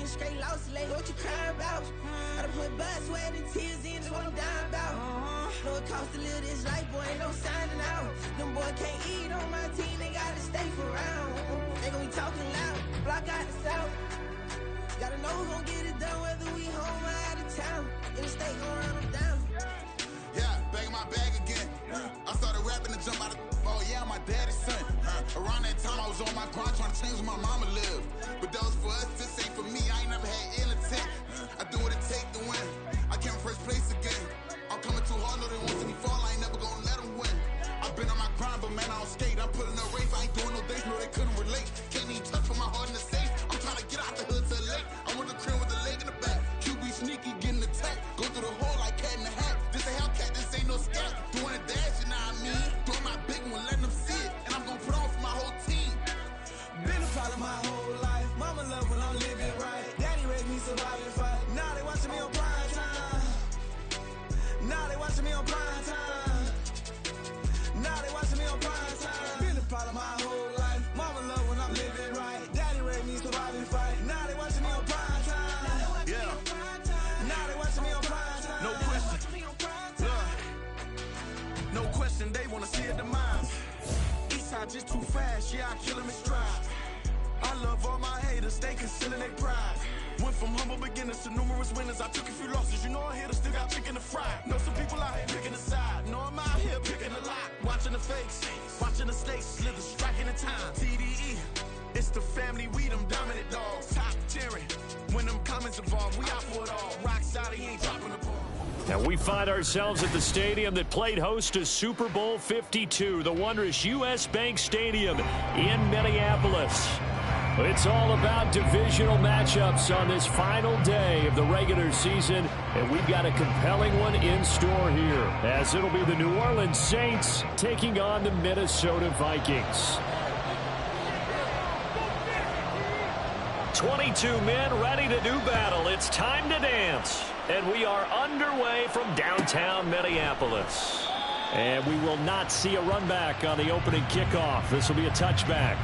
getting straight lost lately. What you crying about? I done put blood, sweat, and tears in, just what I'm dying about. Know it costs to live this life, boy, ain't no signing out. Them boy can't eat on my team, they gotta stay for round. They gon' be talking loud, block out the south. Gotta know who gon' get it done, whether we home or out of town. In the state gon' run them down. Yeah, back in my bag again. I started rapping to jump out of. Oh yeah, I'm my daddy's son. Around that time I was on my grind trying to change where my mama lived. But that was for us, this ain't for me. I ain't never had ill intent. I do what it take to win. I came first place again. I'm coming too hard, no they won't see me fall. I ain't never gonna let them win. I've been on my grind, but man I don't skate. I'm putting up race, I ain't doing no days, no they couldn't relate. Can't even touch for my heart in the safe. I'm trying to get out the hood to the lake. I'm with the crib with the leg in the back. QB sneaky, getting attacked. Go through the hole like cat in the hat. This a Hellcat, this ain't no scat. Doing a dash, you know what I mean? Doing my big one, letting them see it. And I'm gonna put on for my whole team. Been a problem my whole life. Mama love when I'm living right. Daddy raised me surviving fight. Now they watching me on prime time. Now they watching me on prime time. Now they watching me on prime time. Been a problem my whole life. Mama love when I'm living right. Daddy raised me surviving fight. Now they watching me on prime time. Yeah. Now they watching me on prime time. No question. No question, they wanna see a demise. Eastside just too fast, yeah, I kill him in stride. I love all my haters, they concealing their pride. Went from humble beginners to numerous winners. I took a few losses, you know I hit her, still got chicken to fry. Know some people out here picking a side. Know I'm out here picking a lot. Watching the fakes, watching the snakes slither, striking the time. TDE, it's the family, we them dominant dogs. Top tiering, when them comments involved, we out for it all. Rock solid, he ain't dropping the ball. And we find ourselves at the stadium that played host to Super Bowl 52, the wondrous U.S. Bank Stadium in Minneapolis. It's all about divisional matchups on this final day of the regular season, and we've got a compelling one in store here, as it'll be the New Orleans Saints taking on the Minnesota Vikings. 22 men ready to do battle. It's time to dance. And we are underway from downtown Minneapolis. And we will not see a run back on the opening kickoff. This will be a touchback.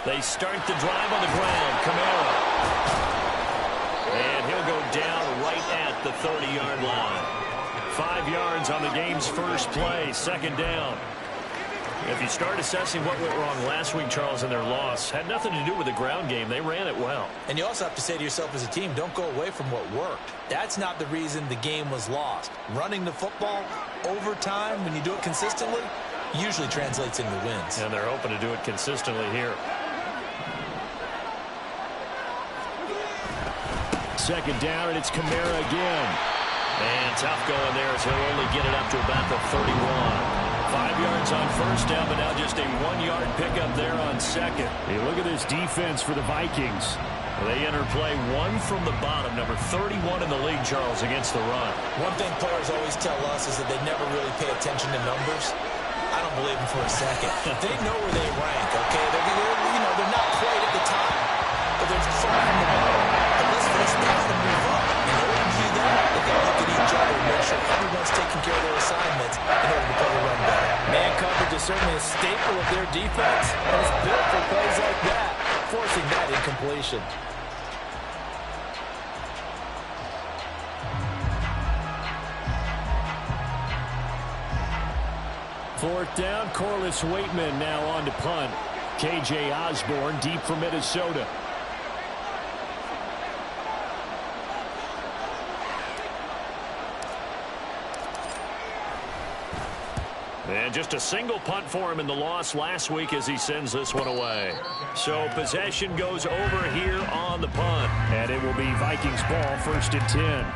They start the drive on the ground. Kamara. And he'll go down right at the 30-yard line. 5 yards on the game's first play. Second down. If you start assessing what went wrong last week, Charles, in their loss, had nothing to do with the ground game. They ran it well. And you also have to say to yourself as a team, don't go away from what worked. That's not the reason the game was lost. Running the football over time, when you do it consistently, usually translates into wins. And they're hoping to do it consistently here. Second down, and it's Kamara again. And tough going there as he'll only get it up to about the 31. 5 yards on first down, but now just a 1-yard pickup there on second. Hey, look at this defense for the Vikings. They enter play one from the bottom, number 31 in the league, Charles, against the run. One thing players always tell us is that they never really pay attention to numbers. I don't believe them for a second. They know where they rank, okay? They're not quite at the top, but they're far from the bottom. But let's face it, they got to move up. In order to do that, they got to look at each other and make sure everyone's taking care of their assignments in order to play the run better. Man coverage is certainly a staple of their defense, and it's built for plays like that, forcing that incompletion. Fourth down, Corliss Waitman now on to punt. K.J. Osborne deep for Minnesota. And just a single punt for him in the loss last week as he sends this one away. So possession goes over here on the punt. And it will be Vikings ball, 1st and 10.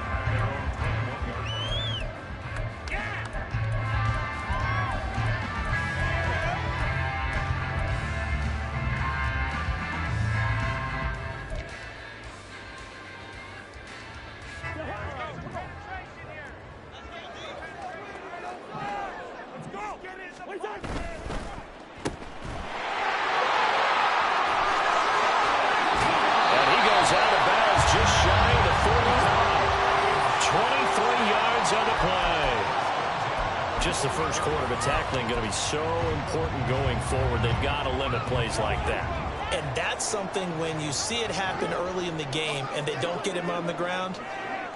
the first quarter, but tackling going to be so important going forward. They've got to limit plays like that. And that's something when you see it happen early in the game and they don't get him on the ground,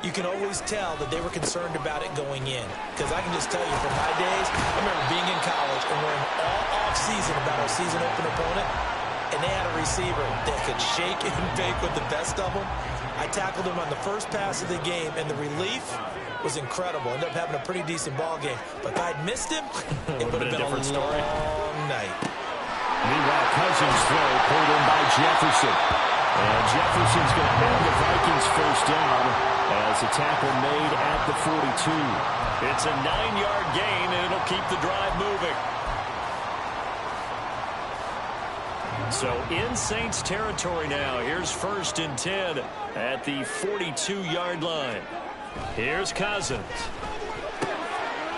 you can always tell that they were concerned about it going in. Because I can just tell you from my days, I remember being in college and worrying all off-season about our season open opponent, and they had a receiver that could shake and bake with the best of them. I tackled him on the first pass of the game, and the relief was incredible. Ended up having a pretty decent ball game. But if I'd missed him, it would have been a long night. Meanwhile, Cousins throw pulled in by Jefferson. And Jefferson's going to have the Vikings first down as a tackle made at the 42. It's a 9-yard gain, and it'll keep the drive moving. So in Saints territory now. Here's 1st and 10 at the 42-yard line. Here's Cousins.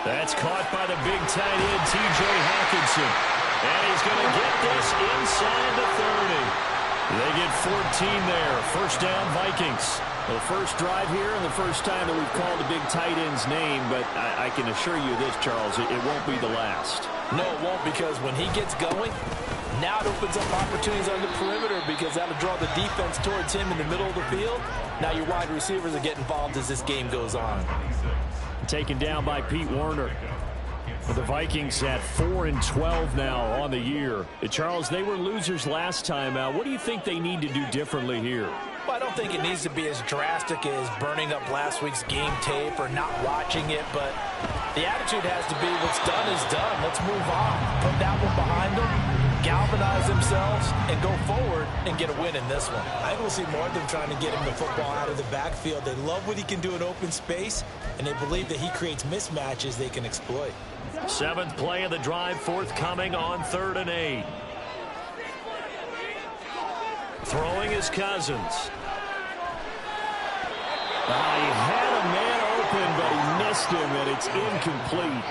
That's caught by the big tight end, T.J. Hockenson. And he's going to get this inside the 30. They get 14 there. First down, Vikings. The first drive here and the first time that we've called the big tight end's name, but I can assure you this, Charles, it won't be the last. No, it won't, because when he gets going, now it opens up opportunities on the perimeter because that'll draw the defense towards him in the middle of the field. Now your wide receivers will get involved as this game goes on. Taken down by Pete Werner. The Vikings at 4-12 now on the year. Charles, they were losers last time out. What do you think they need to do differently here? Well, I don't think it needs to be as drastic as burning up last week's game tape or not watching it, but the attitude has to be what's done is done. Let's move on. Put that one behind them, galvanize themselves, and go forward and get a win in this one. I think we'll see more of them trying to get him the football out of the backfield. They love what he can do in open space, and they believe that he creates mismatches they can exploit. 7th play of the drive forthcoming on 3rd and 8. Throwing is Cousins. He had a man open, but he missed him, and it's incomplete.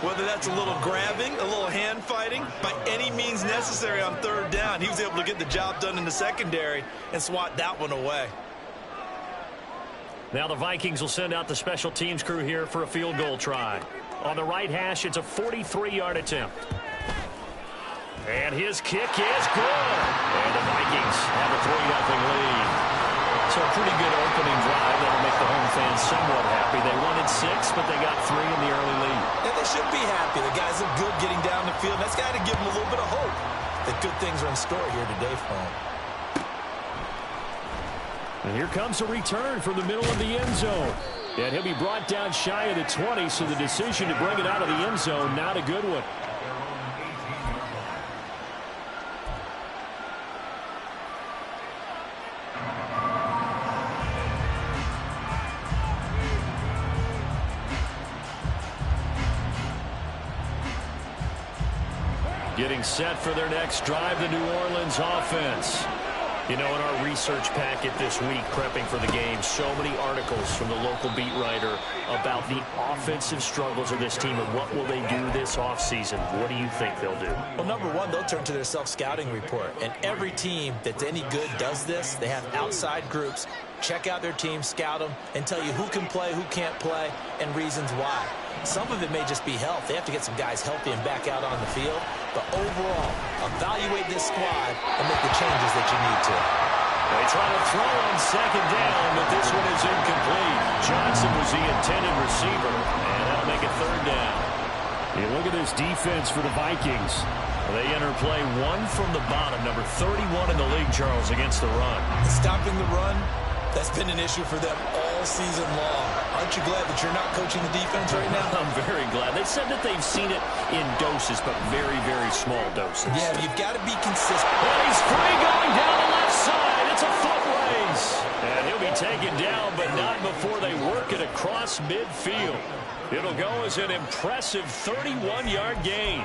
Whether that's a little grabbing, a little hand fighting, by any means necessary on 3rd down, he was able to get the job done in the secondary and swat that one away. Now the Vikings will send out the special teams crew here for a field goal try. On the right hash, it's a 43-yard attempt. And his kick is good. And the Vikings have a 3-0 lead. So a pretty good opening drive that'll make the home fans somewhat happy. They wanted 6, but they got 3 in the early lead. And they should be happy. The guys look good getting down the field. That's got to give them a little bit of hope that good things are in store here today for them. And here comes a return from the middle of the end zone. And he'll be brought down shy of the 20, so the decision to bring it out of the end zone, not a good one. Getting set for their next drive, the New Orleans offense. You know, in our research packet this week, prepping for the game, so many articles from the local beat writer about the offensive struggles of this team and what will they do this offseason. What do you think they'll do? Well, number one, they'll turn to their self-scouting report. And every team that's any good does this. They have outside groups. Check out their team, scout them, and tell you who can play, who can't play, and reasons why. Some of it may just be health. They have to get some guys healthy and back out on the field. But overall, evaluate this squad and make the changes that you need to. They try to throw on 2nd down, but this one is incomplete. Johnson was the intended receiver, and that'll make it 3rd down. You look at this defense for the Vikings. They enter play 1 from the bottom, number 31 in the league, Charles, against the run. Stopping the run, that's been an issue for them all season long. Aren't you glad that you're not coaching the defense right now? I'm very glad. They said that they've seen it in doses, but very, very small doses. Yeah, you've got to be consistent. And he's free going down the left side. It's a foot race. And he'll be taken down, but not before they work it across midfield. It'll go as an impressive 31-yard gain.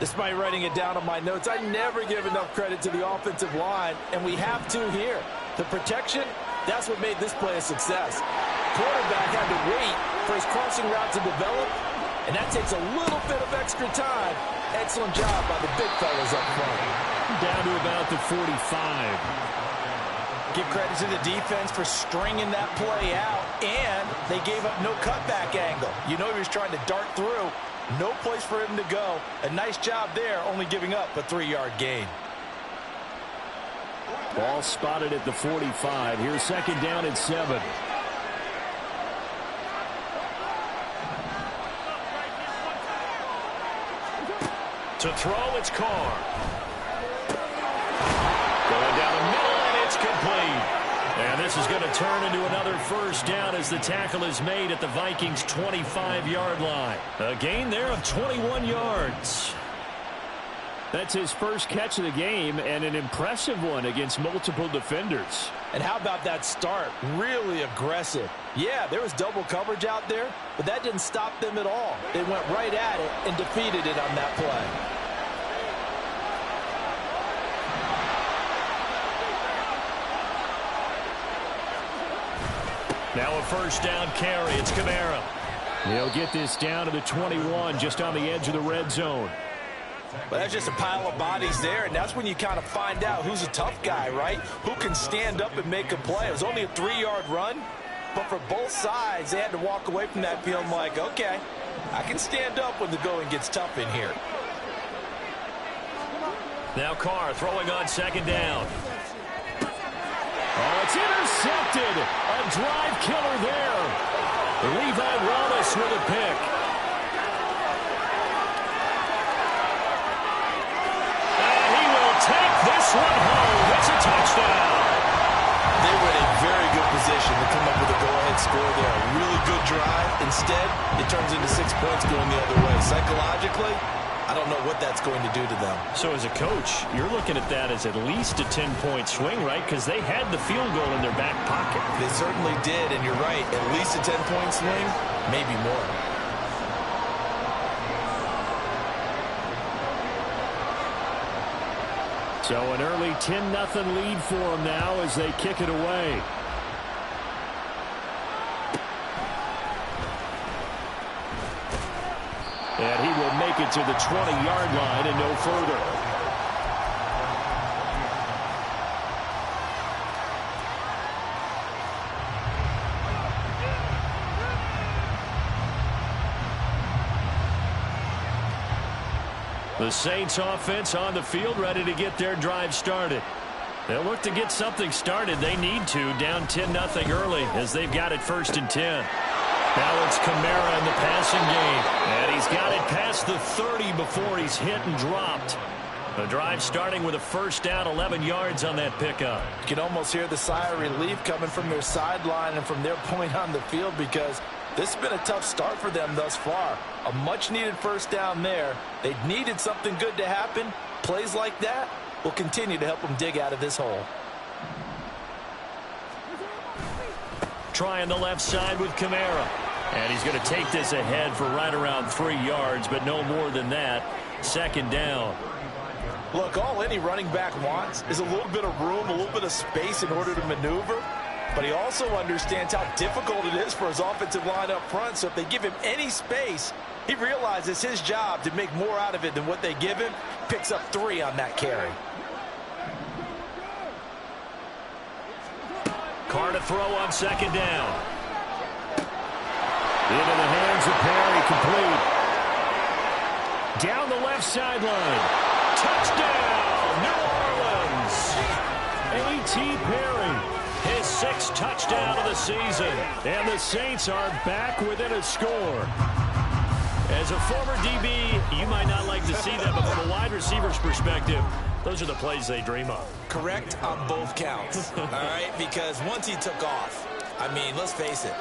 Despite writing it down on my notes, I never give enough credit to the offensive line, and we have to here. The protection, that's what made this play a success. Quarterback had to wait for his crossing route to develop, and that takes a little bit of extra time. Excellent job by the big fellas up front. Down to about the 45. Give credit to the defense for stringing that play out, and they gave up no cutback angle. You know he was trying to dart through. No place for him to go. A nice job there, only giving up a 3-yard gain. Ball spotted at the 45. Here's second down and 7. To throw, it's Carr. Going down the middle, and it's complete. And this is going to turn into another first down as the tackle is made at the Vikings' 25-yard line. A gain there of 21 yards. That's his first catch of the game, and an impressive one against multiple defenders. And how about that start? Really aggressive. Yeah, there was double coverage out there, but that didn't stop them at all. They went right at it and defeated it on that play. Now a first down carry. It's Kamara. He'll get this down to the 21, just on the edge of the red zone. But that's just a pile of bodies there, and that's when you kind of find out who's a tough guy, right? Who can stand up and make a play. It was only a 3-yard run, but for both sides, they had to walk away from that feeling like, okay, I can stand up when the going gets tough in here. Now Carr throwing on second down. Oh, it's intercepted. A drive killer there. Levi Wallace with a pick. And he will take this one home. It's a touchdown. They were in a very good position to come up with a go-ahead score there. A really good drive. Instead, it turns into 6 points going the other way. Psychologically, I don't know what that's going to do to them. So as a coach, you're looking at that as at least a 10-point swing, right? Because they had the field goal in their back pocket. They certainly did, and you're right. At least a 10-point swing, maybe more. So an early 10-0 lead for them now as they kick it away. And he will make it to the 20-yard line and no further. The Saints offense on the field, ready to get their drive started. They'll look to get something started. They need to, down 10-0 early as they've got it 1st and 10. Now it's Kamara in the passing game. And he's got it past the 30 before he's hit and dropped. The drive starting with a first down, 11 yards on that pickup. You can almost hear the sigh of relief coming from their sideline and from their point on the field, because this has been a tough start for them thus far. A much-needed first down there. They needed something good to happen. Plays like that will continue to help them dig out of this hole. Trying the left side with Kamara. And he's going to take this ahead for right around 3 yards, but no more than that. Second down. Look, all any running back wants is a little bit of room, a little bit of space in order to maneuver. But he also understands how difficult it is for his offensive line up front. So if they give him any space, he realizes his job to make more out of it than what they give him. Picks up 3 on that carry. Carr to throw on second down. Into the hands of Perry, complete. Down the left sideline. Touchdown, New Orleans. A.T. Perry, his 6th touchdown of the season. And the Saints are back within a score. As a former DB, you might not like to see that, but from a wide receiver's perspective, those are the plays they dream of. Correct on both counts, all right? Because once he took off, I mean, let's face it,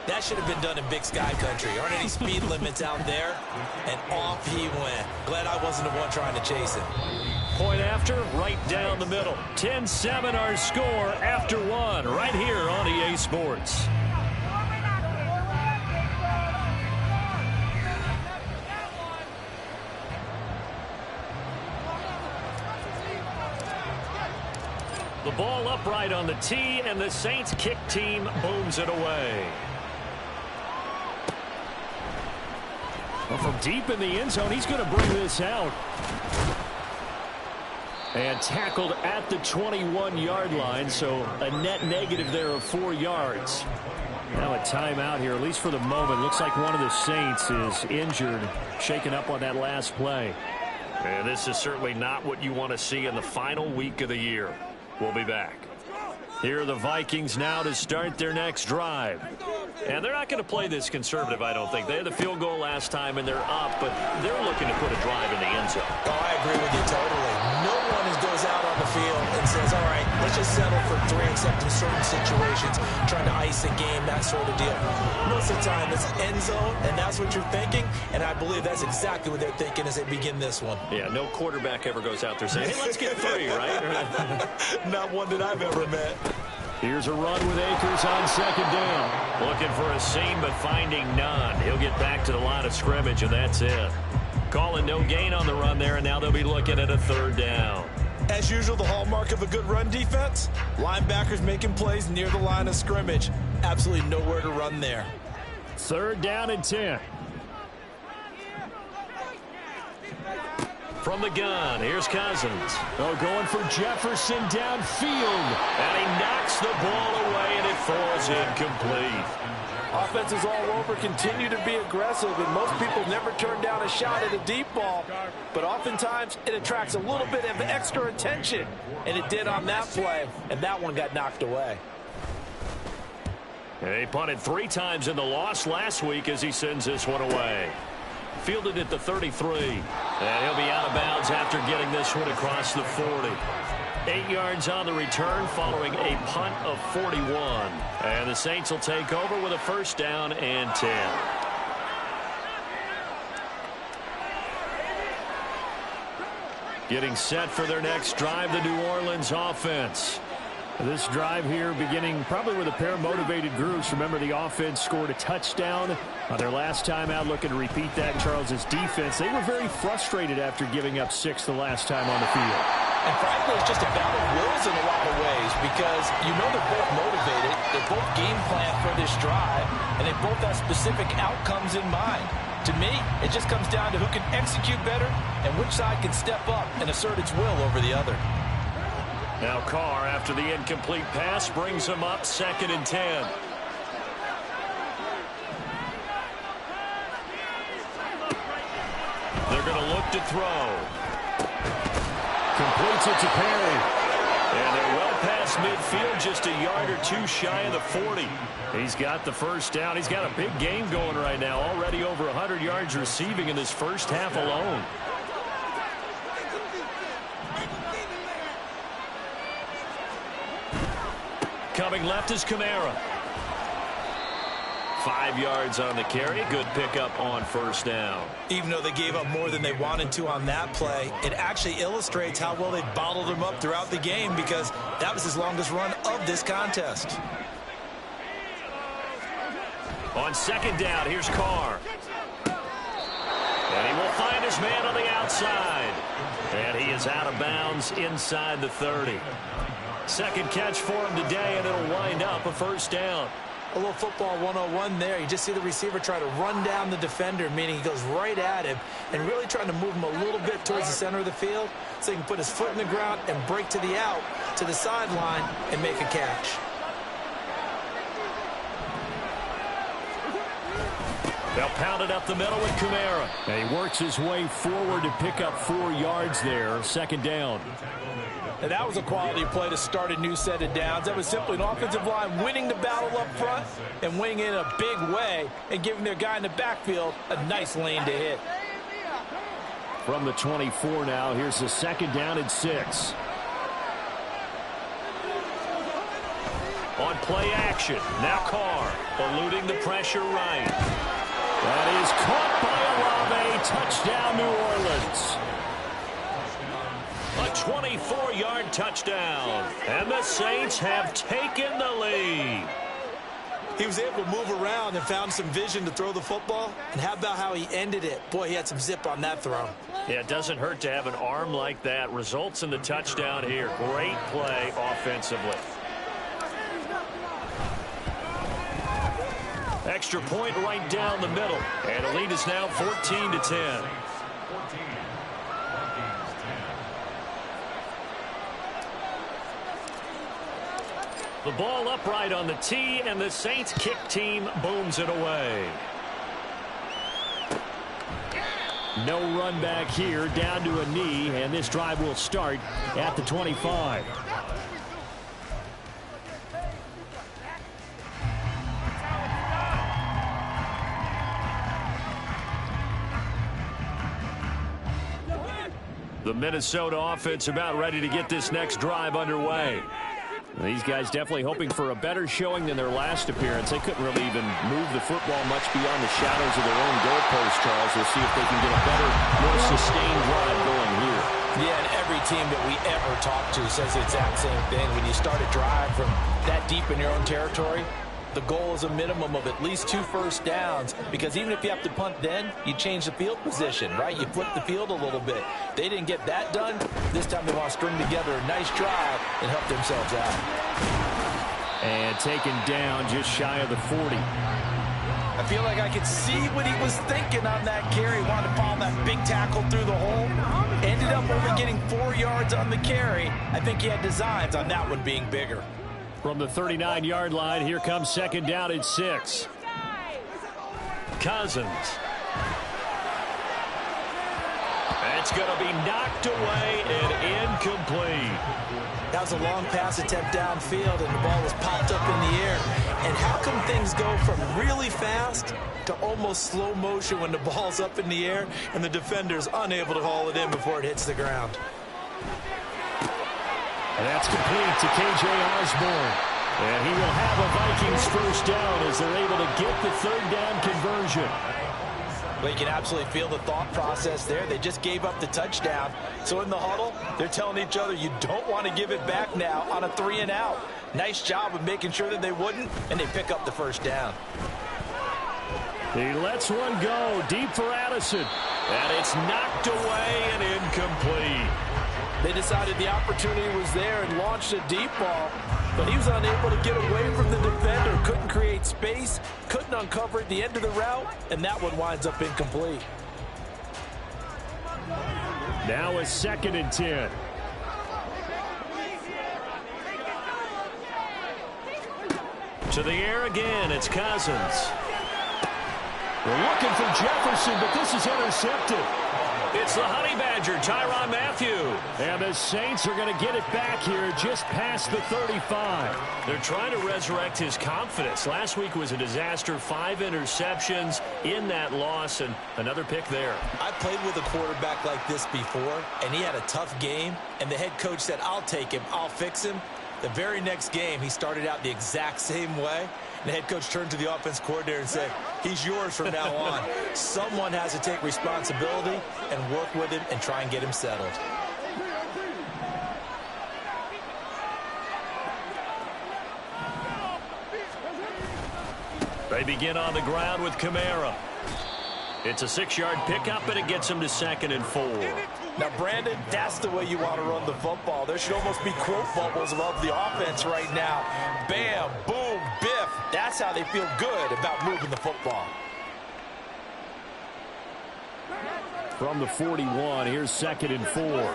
that should have been done in Big Sky country. Aren't any speed limits out there? And off he went. Glad I wasn't the one trying to chase him. Point after, right down the middle. 10-7 our score after 1, right here on EA Sports. The ball upright on the tee, and the Saints kick team booms it away. Well, from deep in the end zone, he's going to bring this out. And tackled at the 21-yard line, so a net negative there of 4 yards. Now a timeout here, at least for the moment. Looks like one of the Saints is injured, shaken up on that last play. And this is certainly not what you want to see in the final week of the year. We'll be back. Here are the Vikings now to start their next drive. And they're not going to play this conservative, I don't think. They had the field goal last time, and they're up, but they're looking to put a drive in the end zone. Oh, I agree with you totally. No one goes out on the field and says, all right, let's just settle for 3 except in certain situations, trying to ice a game, that sort of deal. Most of the time, it's end zone, and that's what you're thinking, and I believe that's exactly what they're thinking as they begin this one. Yeah, no quarterback ever goes out there saying, hey, let's get 3, right? Not one that I've ever met. Here's a run with Akers on second down. Looking for a seam, but finding none. He'll get back to the line of scrimmage, and that's it. Calling no gain on the run there, and now they'll be looking at a 3rd down. As usual, the hallmark of a good run defense, linebackers making plays near the line of scrimmage. Absolutely nowhere to run there. 3rd down and 10. From the gun, here's Cousins. Oh, going for Jefferson downfield. And he knocks the ball away, and it falls incomplete. Offenses all over continue to be aggressive, and most people never turn down a shot at a deep ball. But oftentimes, it attracts a little bit of extra attention. And it did on that play, and that one got knocked away. He punted 3 times in the loss last week as he sends this one away. Fielded at the 33. And he'll be out of bounds after getting this one across the 40. 8 yards on the return following a punt of 41. And the Saints will take over with a 1st down and 10. Getting set for their next drive, the New Orleans offense. This drive here beginning probably with a pair of motivated groups. Remember, the offense scored a touchdown on their last time out, looking to repeat that. Charles's defense, they were very frustrated after giving up 6 the last time on the field. And frankly, it's just a battle of wills in a lot of ways because you know they're both motivated, they're both game planned for this drive, and they both have specific outcomes in mind. To me, it just comes down to who can execute better and which side can step up and assert its will over the other. Now Carr, after the incomplete pass, brings him up 2nd and 10. They're going to look to throw. Completes it to Perry. And they're well past midfield, just a yard or 2 shy of the 40. He's got the 1st down. He's got a big game going right now. Already over 100 yards receiving in this first half alone. Coming left is Kamara. 5 yards on the carry. Good pickup on 1st down. Even though they gave up more than they wanted to on that play, it actually illustrates how well they bottled him up throughout the game because that was his longest run of this contest. On 2nd down, here's Carr. And he will find his man on the outside. And he is out of bounds inside the 30. 2nd catch for him today, and it'll wind up a 1st down. A little football 101 there. You just see the receiver try to run down the defender, meaning he goes right at him and really trying to move him a little bit towards the center of the field so he can put his foot in the ground and break to the out, to the sideline, and make a catch. They'll pound it up the middle with Kamara. And he works his way forward to pick up 4 yards there. 2nd down. And that was a quality play to start a new set of downs. That was simply an offensive line winning the battle up front and winning in a big way and giving their guy in the backfield a nice lane to hit. From the 24 now, here's the 2nd down and 6. On play action, now Carr, eluding the pressure right. That is caught by Olave. Touchdown, New Orleans. A 24-yard touchdown, and the Saints have taken the lead. He was able to move around and found some vision to throw the football. And how about how he ended it? Boy, he had some zip on that throw. Yeah, it doesn't hurt to have an arm like that. Results in the touchdown here. Great play offensively. Extra point right down the middle, and the lead is now 14-10. The ball upright on the tee, and the Saints kick team booms it away. No run back here, down to a knee, and this drive will start at the 25. The Minnesota offense about ready to get this next drive underway. These guys definitely hoping for a better showing than their last appearance. They couldn't really even move the football much beyond the shadows of their own goalpost, Charles. We'll see if they can get a better, more sustained drive going here. Yeah, and every team that we ever talk to says the exact same thing. When you start a drive from that deep in your own territory, the goal is a minimum of at least 2 first downs, because even if you have to punt then, you change the field position, right? You flip the field a little bit. They didn't get that done. This time they want to string together a nice drive and help themselves out. And taken down just shy of the 40. I feel like I could see what he was thinking on that carry. Wanted to follow that big tackle through the hole. Ended up only getting 4 yards on the carry. I think he had designs on that one being bigger. From the 39-yard line, here comes second down and 6. Cousins. It's going to be knocked away and incomplete. That was a long pass attempt downfield, and the ball was popped up in the air. And how come things go from really fast to almost slow motion when the ball's up in the air and the defender's unable to haul it in before it hits the ground? And that's complete to K.J. Osborne. And he will have a Vikings first down as they're able to get the third down conversion. Well, you can absolutely feel the thought process there. They just gave up the touchdown. So in the huddle, they're telling each other, you don't want to give it back now on a 3-and-out. Nice job of making sure that they wouldn't, and they pick up the first down. He lets one go deep for Addison. And it's knocked away and incomplete. They decided the opportunity was there and launched a deep ball, but he was unable to get away from the defender, couldn't create space, couldn't uncover at the end of the route, and that one winds up incomplete. Now a 2nd and 10. To the air again, it's Cousins. We're looking for Jefferson, but this is intercepted. It's the Honey Badger, Tyrann Mathieu. And the Saints are going to get it back here just past the 35. They're trying to resurrect his confidence. Last week was a disaster. 5 interceptions in that loss, and another pick there. I played with a quarterback like this before, and he had a tough game, and the head coach said, I'll take him, I'll fix him. The very next game, he started out the exact same way. The head coach turned to the offense coordinator and said, he's yours from now on. Someone has to take responsibility and work with him and try and get him settled. They begin on the ground with Kamara. It's a 6-yard pickup, and it gets him to 2nd and 4. Now, Brandon, that's the way you want to run the football. There should almost be quote bubbles above the offense right now. Bam, boom, biff. That's how they feel good about moving the football. From the 41, here's 2nd and 4.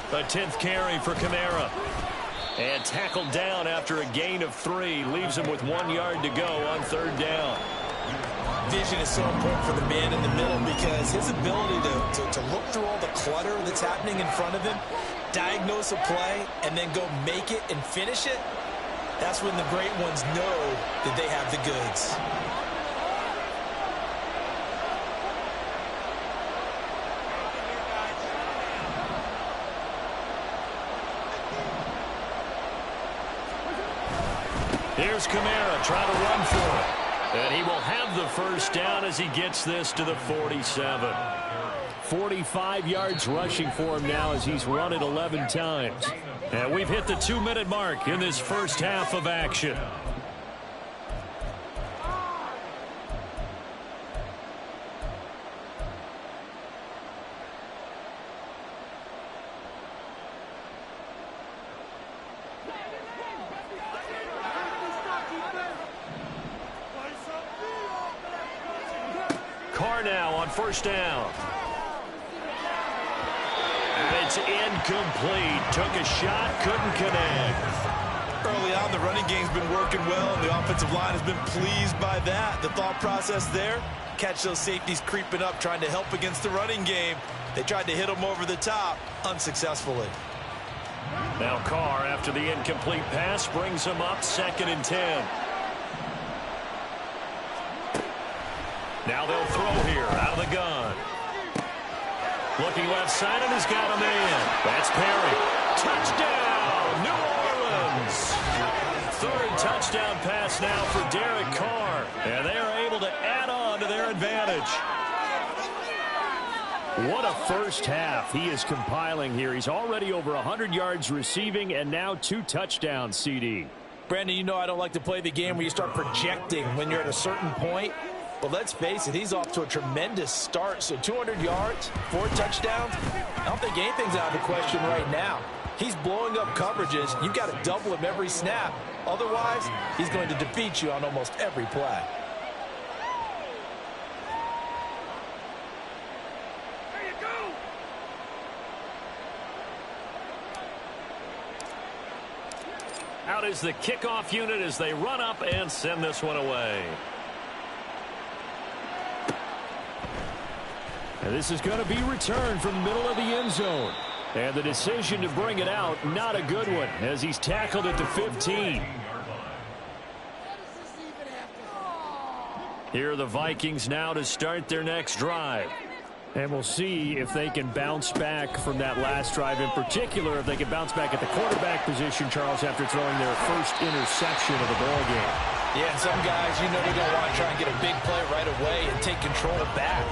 A 10th carry for Kamara. And tackled down after a gain of 3. Leaves him with 1 yard to go on 3rd down. Vision is so important for the man in the middle, because his ability to look through all the clutter that's happening in front of him, diagnose a play, and then go make it and finish it, that's when the great ones know that they have the goods. Here's Kamara trying to run for it. And he will have the first down as he gets this to the 47. 45 yards rushing for him now as he's run it 11 times. And we've hit the 2-minute mark in this first half of action. first down. And it's incomplete. Took a shot, couldn't connect. Early on, the running game's been working well, and the offensive line has been pleased by that. The thought process there, catch those safeties creeping up, trying to help against the running game. They tried to hit them over the top, unsuccessfully. Now Carr, after the incomplete pass, brings him up 2nd and 10. Now they'll throw here out of the gun. Looking left side, and he's got a man. That's Perry. Touchdown, New Orleans. 3rd touchdown pass now for Derek Carr. And they are able to add on to their advantage. What a first half he is compiling here. He's already over 100 yards receiving and now 2 touchdowns, CD. Brandon, you know I don't like to play the game where you start projecting when you're at a certain point. But let's face it, he's off to a tremendous start. So 200 yards, 4 touchdowns. I don't think anything's out of the question right now. He's blowing up coverages. You've got to double him every snap. Otherwise, he's going to defeat you on almost every play. Out is the kickoff unit as they run up and send this one away. And this is going to be returned from the middle of the end zone. And the decision to bring it out, not a good one, as he's tackled at the 15. Here are the Vikings now to start their next drive. And we'll see if they can bounce back from that last drive, in particular if they can bounce back at the quarterback position, Charles, after throwing their first interception of the ball game. Yeah, and some guys, you know, they're going to want to try and get a big play right away and take control back.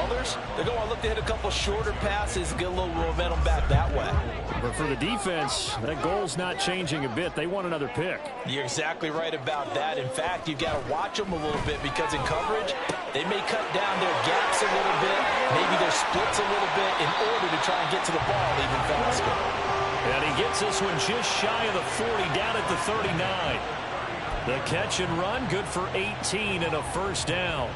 Others, they're going to look to hit a couple shorter passes, get a little momentum back that way. But for the defense, that goal's not changing a bit. They want another pick. You're exactly right about that. In fact, you've got to watch them a little bit because in coverage, they may cut down their gaps a little bit, maybe their splits a little bit in order to try and get to the ball even faster. And he gets this one just shy of the 40, down at the 39. The catch and run, good for 18 and a first down.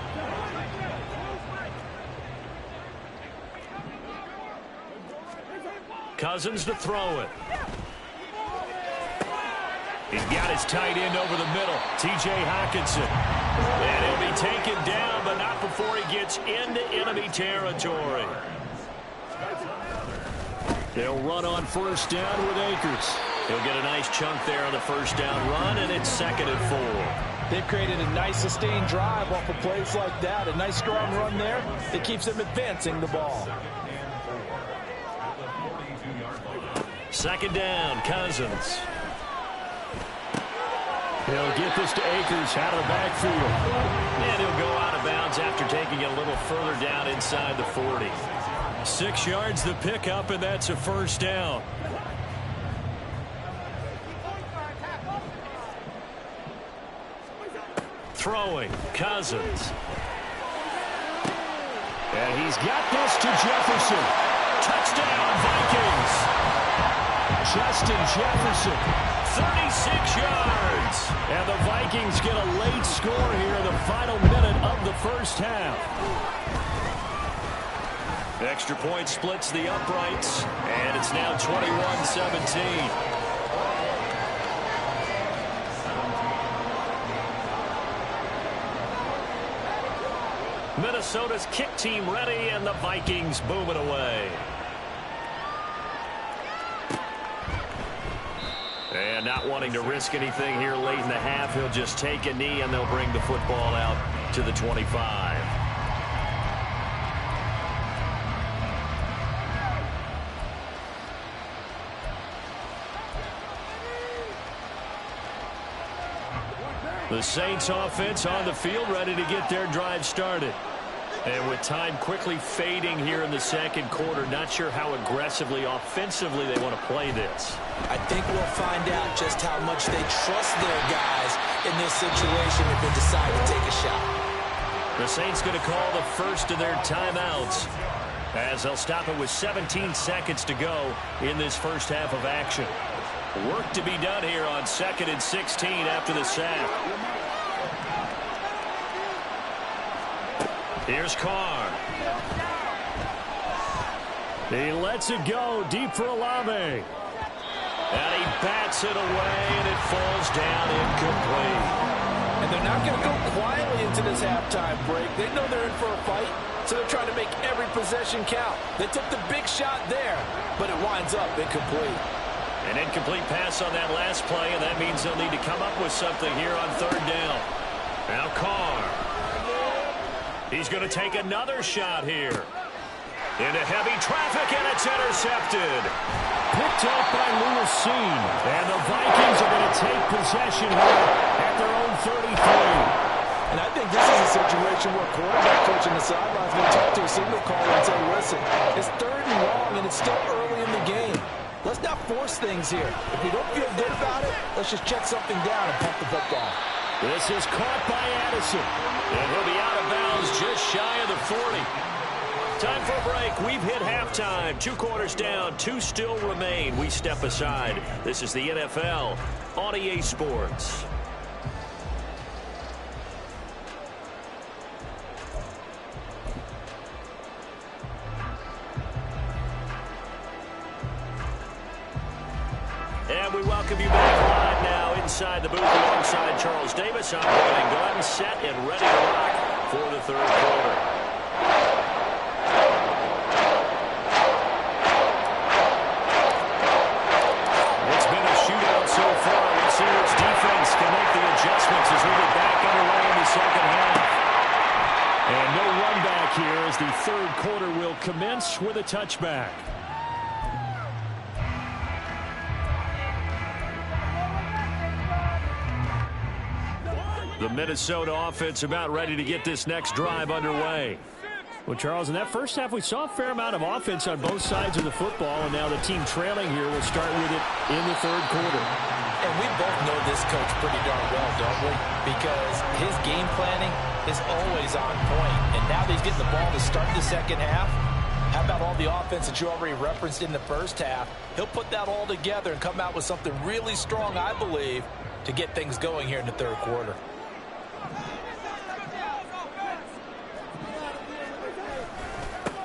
Cousins to throw it. He's got his tight end over the middle, T.J. Hockenson. And he'll be taken down, but not before he gets into enemy territory. They'll run on first down with Akers. He'll get a nice chunk there on the first down run, and it's 2nd and 4. They've created a nice sustained drive off of plays like that. A nice strong run there that keeps them advancing the ball. 2nd down, Cousins. He'll get this to Akers out of the backfield. And he'll go out of bounds after taking it a little further down inside the 40. 6 yards the pickup, and that's a first down. Throwing, Cousins. And he's got this to Jefferson. Touchdown, Vikings. Justin Jefferson, 36 yards. And the Vikings get a late score here in the final minute of the first half. Extra point splits the uprights, and it's now 21-17. Minnesota's kick team ready, and the Vikings boom it away. And not wanting to risk anything here late in the half, he'll just take a knee, and they'll bring the football out to the 25. The Saints offense on the field, ready to get their drive started. And with time quickly fading here in the second quarter, not sure how aggressively, offensively they want to play this. I think we'll find out just how much they trust their guys in this situation if they decide to take a shot. The Saints going to call the first of their timeouts as they'll stop it with 17 seconds to go in this first half of action. Work to be done here on 2nd and 16 after the sack. Here's Carr. He lets it go deep for Olave. And he bats it away, and it falls down incomplete. And they're not going to go quietly into this halftime break. They know they're in for a fight, so they're trying to make every possession count. They took the big shot there, but it winds up incomplete. An incomplete pass on that last play, and that means they'll need to come up with something here on third down. Now Carr. He's going to take another shot here. Into heavy traffic, and it's intercepted. Picked up by Lewisine. And the Vikings are going to take possession here at their own 33. And I think this is a situation where quarterback coach on the sideline is going to talk to a signal caller and say, listen, it's 3rd and long, and it's still early in the game. Let's not force things here. If we don't feel good about it, let's just check something down and pump the football. This is caught by Addison. And he'll be out of bounds just shy of the 40. Time for a break. We've hit halftime. 2 quarters down. 2 still remain. We step aside. This is the NFL on EA Sports. And we welcome you back live now inside the booth alongside Charles Davis. I'm Brian Glenn, set and ready to rock for the 3rd quarter. Defense can make the adjustments as we get back underway in the second half. And no run back here as the 3rd quarter will commence with a touchback. The Minnesota offense about ready to get this next drive underway. Well, Charles, in that first half, we saw a fair amount of offense on both sides of the football, and now the team trailing here will start with it in the 3rd quarter. And we both know this coach pretty darn well, don't we? Because his game planning is always on point. And now that he's getting the ball to start the second half, how about all the offense that you already referenced in the first half? He'll put that all together and come out with something really strong, I believe, to get things going here in the 3rd quarter.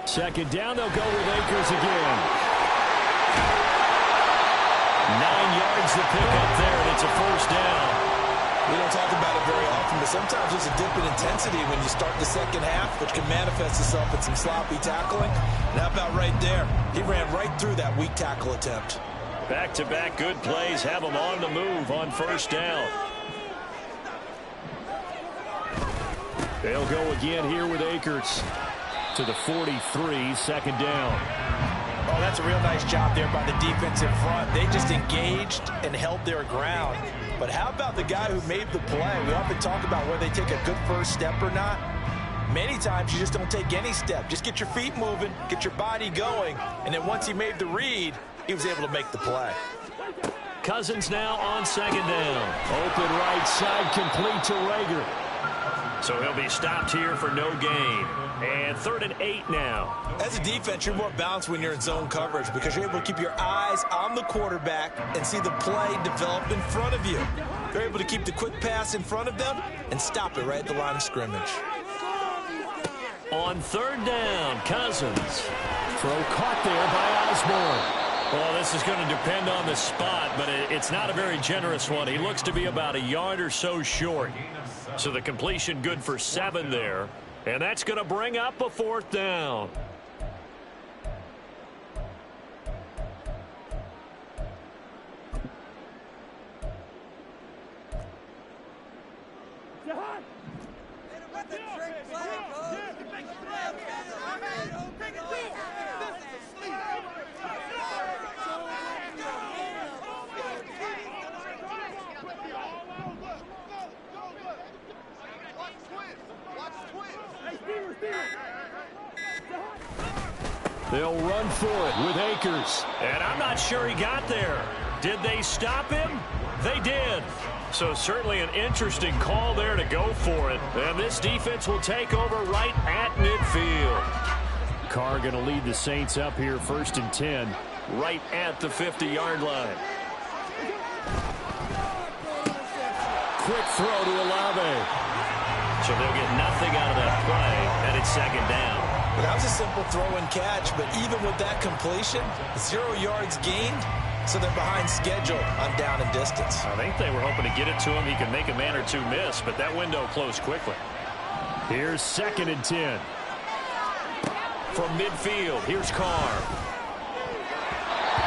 Second down, they'll go with Akers again. 9 yards to pick up there, and it's a first down. We don't talk about it very often, but sometimes there's a dip in intensity when you start the second half, which can manifest itself in some sloppy tackling. And how about right there? He ran right through that weak tackle attempt. Back-to-back good plays have him on the move on first down. They'll go again here with Akers to the 43, second down. Oh, that's a real nice job there by the defensive front. They just engaged and held their ground. But how about the guy who made the play? We often talk about whether they take a good first step or not. Many times you just don't take any step. Just get your feet moving, get your body going, and then once he made the read, he was able to make the play. Cousins now on second down. Open right side, complete to Reagor. So he'll be stopped here for no gain. And 3rd and 8 now. As a defense, you're more balanced when you're in zone coverage because you're able to keep your eyes on the quarterback and see the play develop in front of you. You're able to keep the quick pass in front of them and stop it right at the line of scrimmage. On 3rd down, Cousins. Throw caught there by Osborne. Well, this is going to depend on the spot, but it's not a very generous one. He looks to be about a yard or so short. So the completion good for 7 there. And that's going to bring up a 4th down. They'll run for it with Akers. And I'm not sure he got there. Did they stop him? They did. So certainly an interesting call there to go for it. And this defense will take over right at midfield. Carr going to lead the Saints up here 1st and 10. Right at the 50-yard line. Quick throw to Olave. So they'll get nothing out of that play, and it's 2nd down. Well, that was a simple throw and catch, but even with that completion, 0 yards gained, so they're behind schedule on down and distance. I think they were hoping to get it to him. He could make a man or two miss, but that window closed quickly. Here's 2nd and 10. From midfield, here's Carr.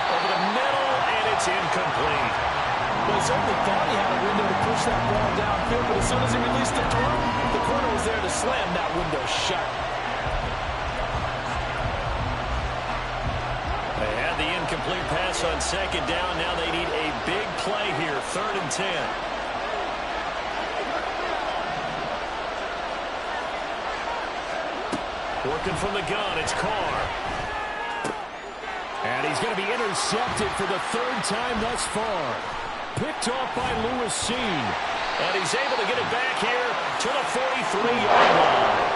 Over the middle, and it's incomplete. Well, he certainly thought he had a window to push that ball downfield, but as soon as he released the throw, the corner was there to slam that window shut. They had the incomplete pass on 2nd down. Now they need a big play here, 3rd and 10. Working from the gun, it's Carr. And he's going to be intercepted for the 3rd time thus far. Picked off by Lewis Cine. And he's able to get it back here to the 43-yard line.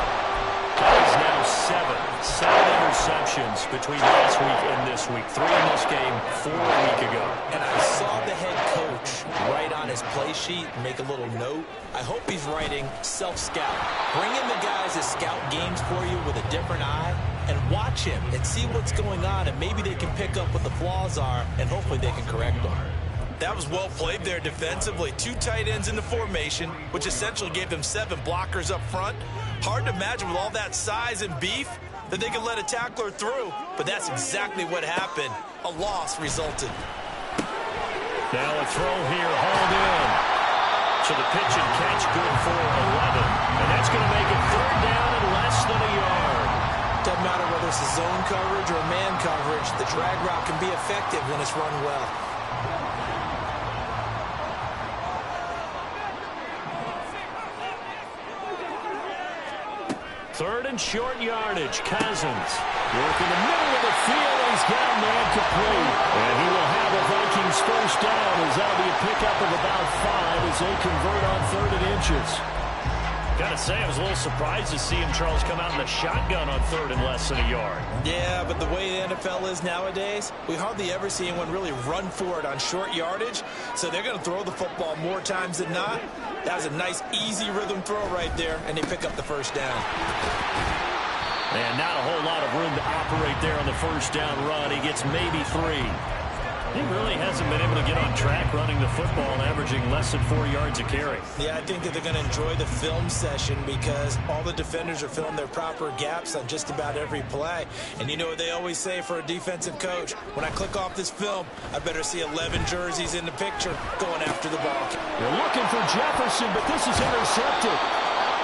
That is now 7 interceptions between last week and this week. 3 in this game, 4 a week ago. And I saw the head coach write on his play sheet, make a little note. I hope he's writing self-scout. Bring in the guys that scout games for you with a different eye and watch him and see what's going on, and maybe they can pick up what the flaws are, and hopefully they can correct them. That was well played there defensively. 2 tight ends in the formation, which essentially gave them 7 blockers up front. Hard to imagine with all that size and beef that they could let a tackler through, but that's exactly what happened. A loss resulted. Now a throw here, hauled in. So the pitch and catch good for 11. And that's going to make it 3rd down and less than a yard. Doesn't matter whether it's a zone coverage or man coverage, the drag route can be effective when it's run well. 3rd and short yardage. Cousins working the middle of the field. He's got a man complete. And he will have a Vikings 1st down as that'll be a pickup of about 5 as they convert on 3rd and inches. Gotta say, I was a little surprised to see him, Charles, come out in the shotgun on 3rd and less than a yard. Yeah, but the way the NFL is nowadays, we hardly ever see anyone really run for it on short yardage. So they're going to throw the football more times than not. That was a nice, easy rhythm throw right there, and they pick up the 1st down. And not a whole lot of room to operate there on the 1st down run. He gets maybe 3. He really hasn't been able to get on track running the football and averaging less than 4 yards a carry. Yeah, I think that they're going to enjoy the film session because all the defenders are filling their proper gaps on just about every play. And you know what they always say for a defensive coach? When I click off this film, I better see 11 jerseys in the picture going after the ball. They're looking for Jefferson, but this is intercepted.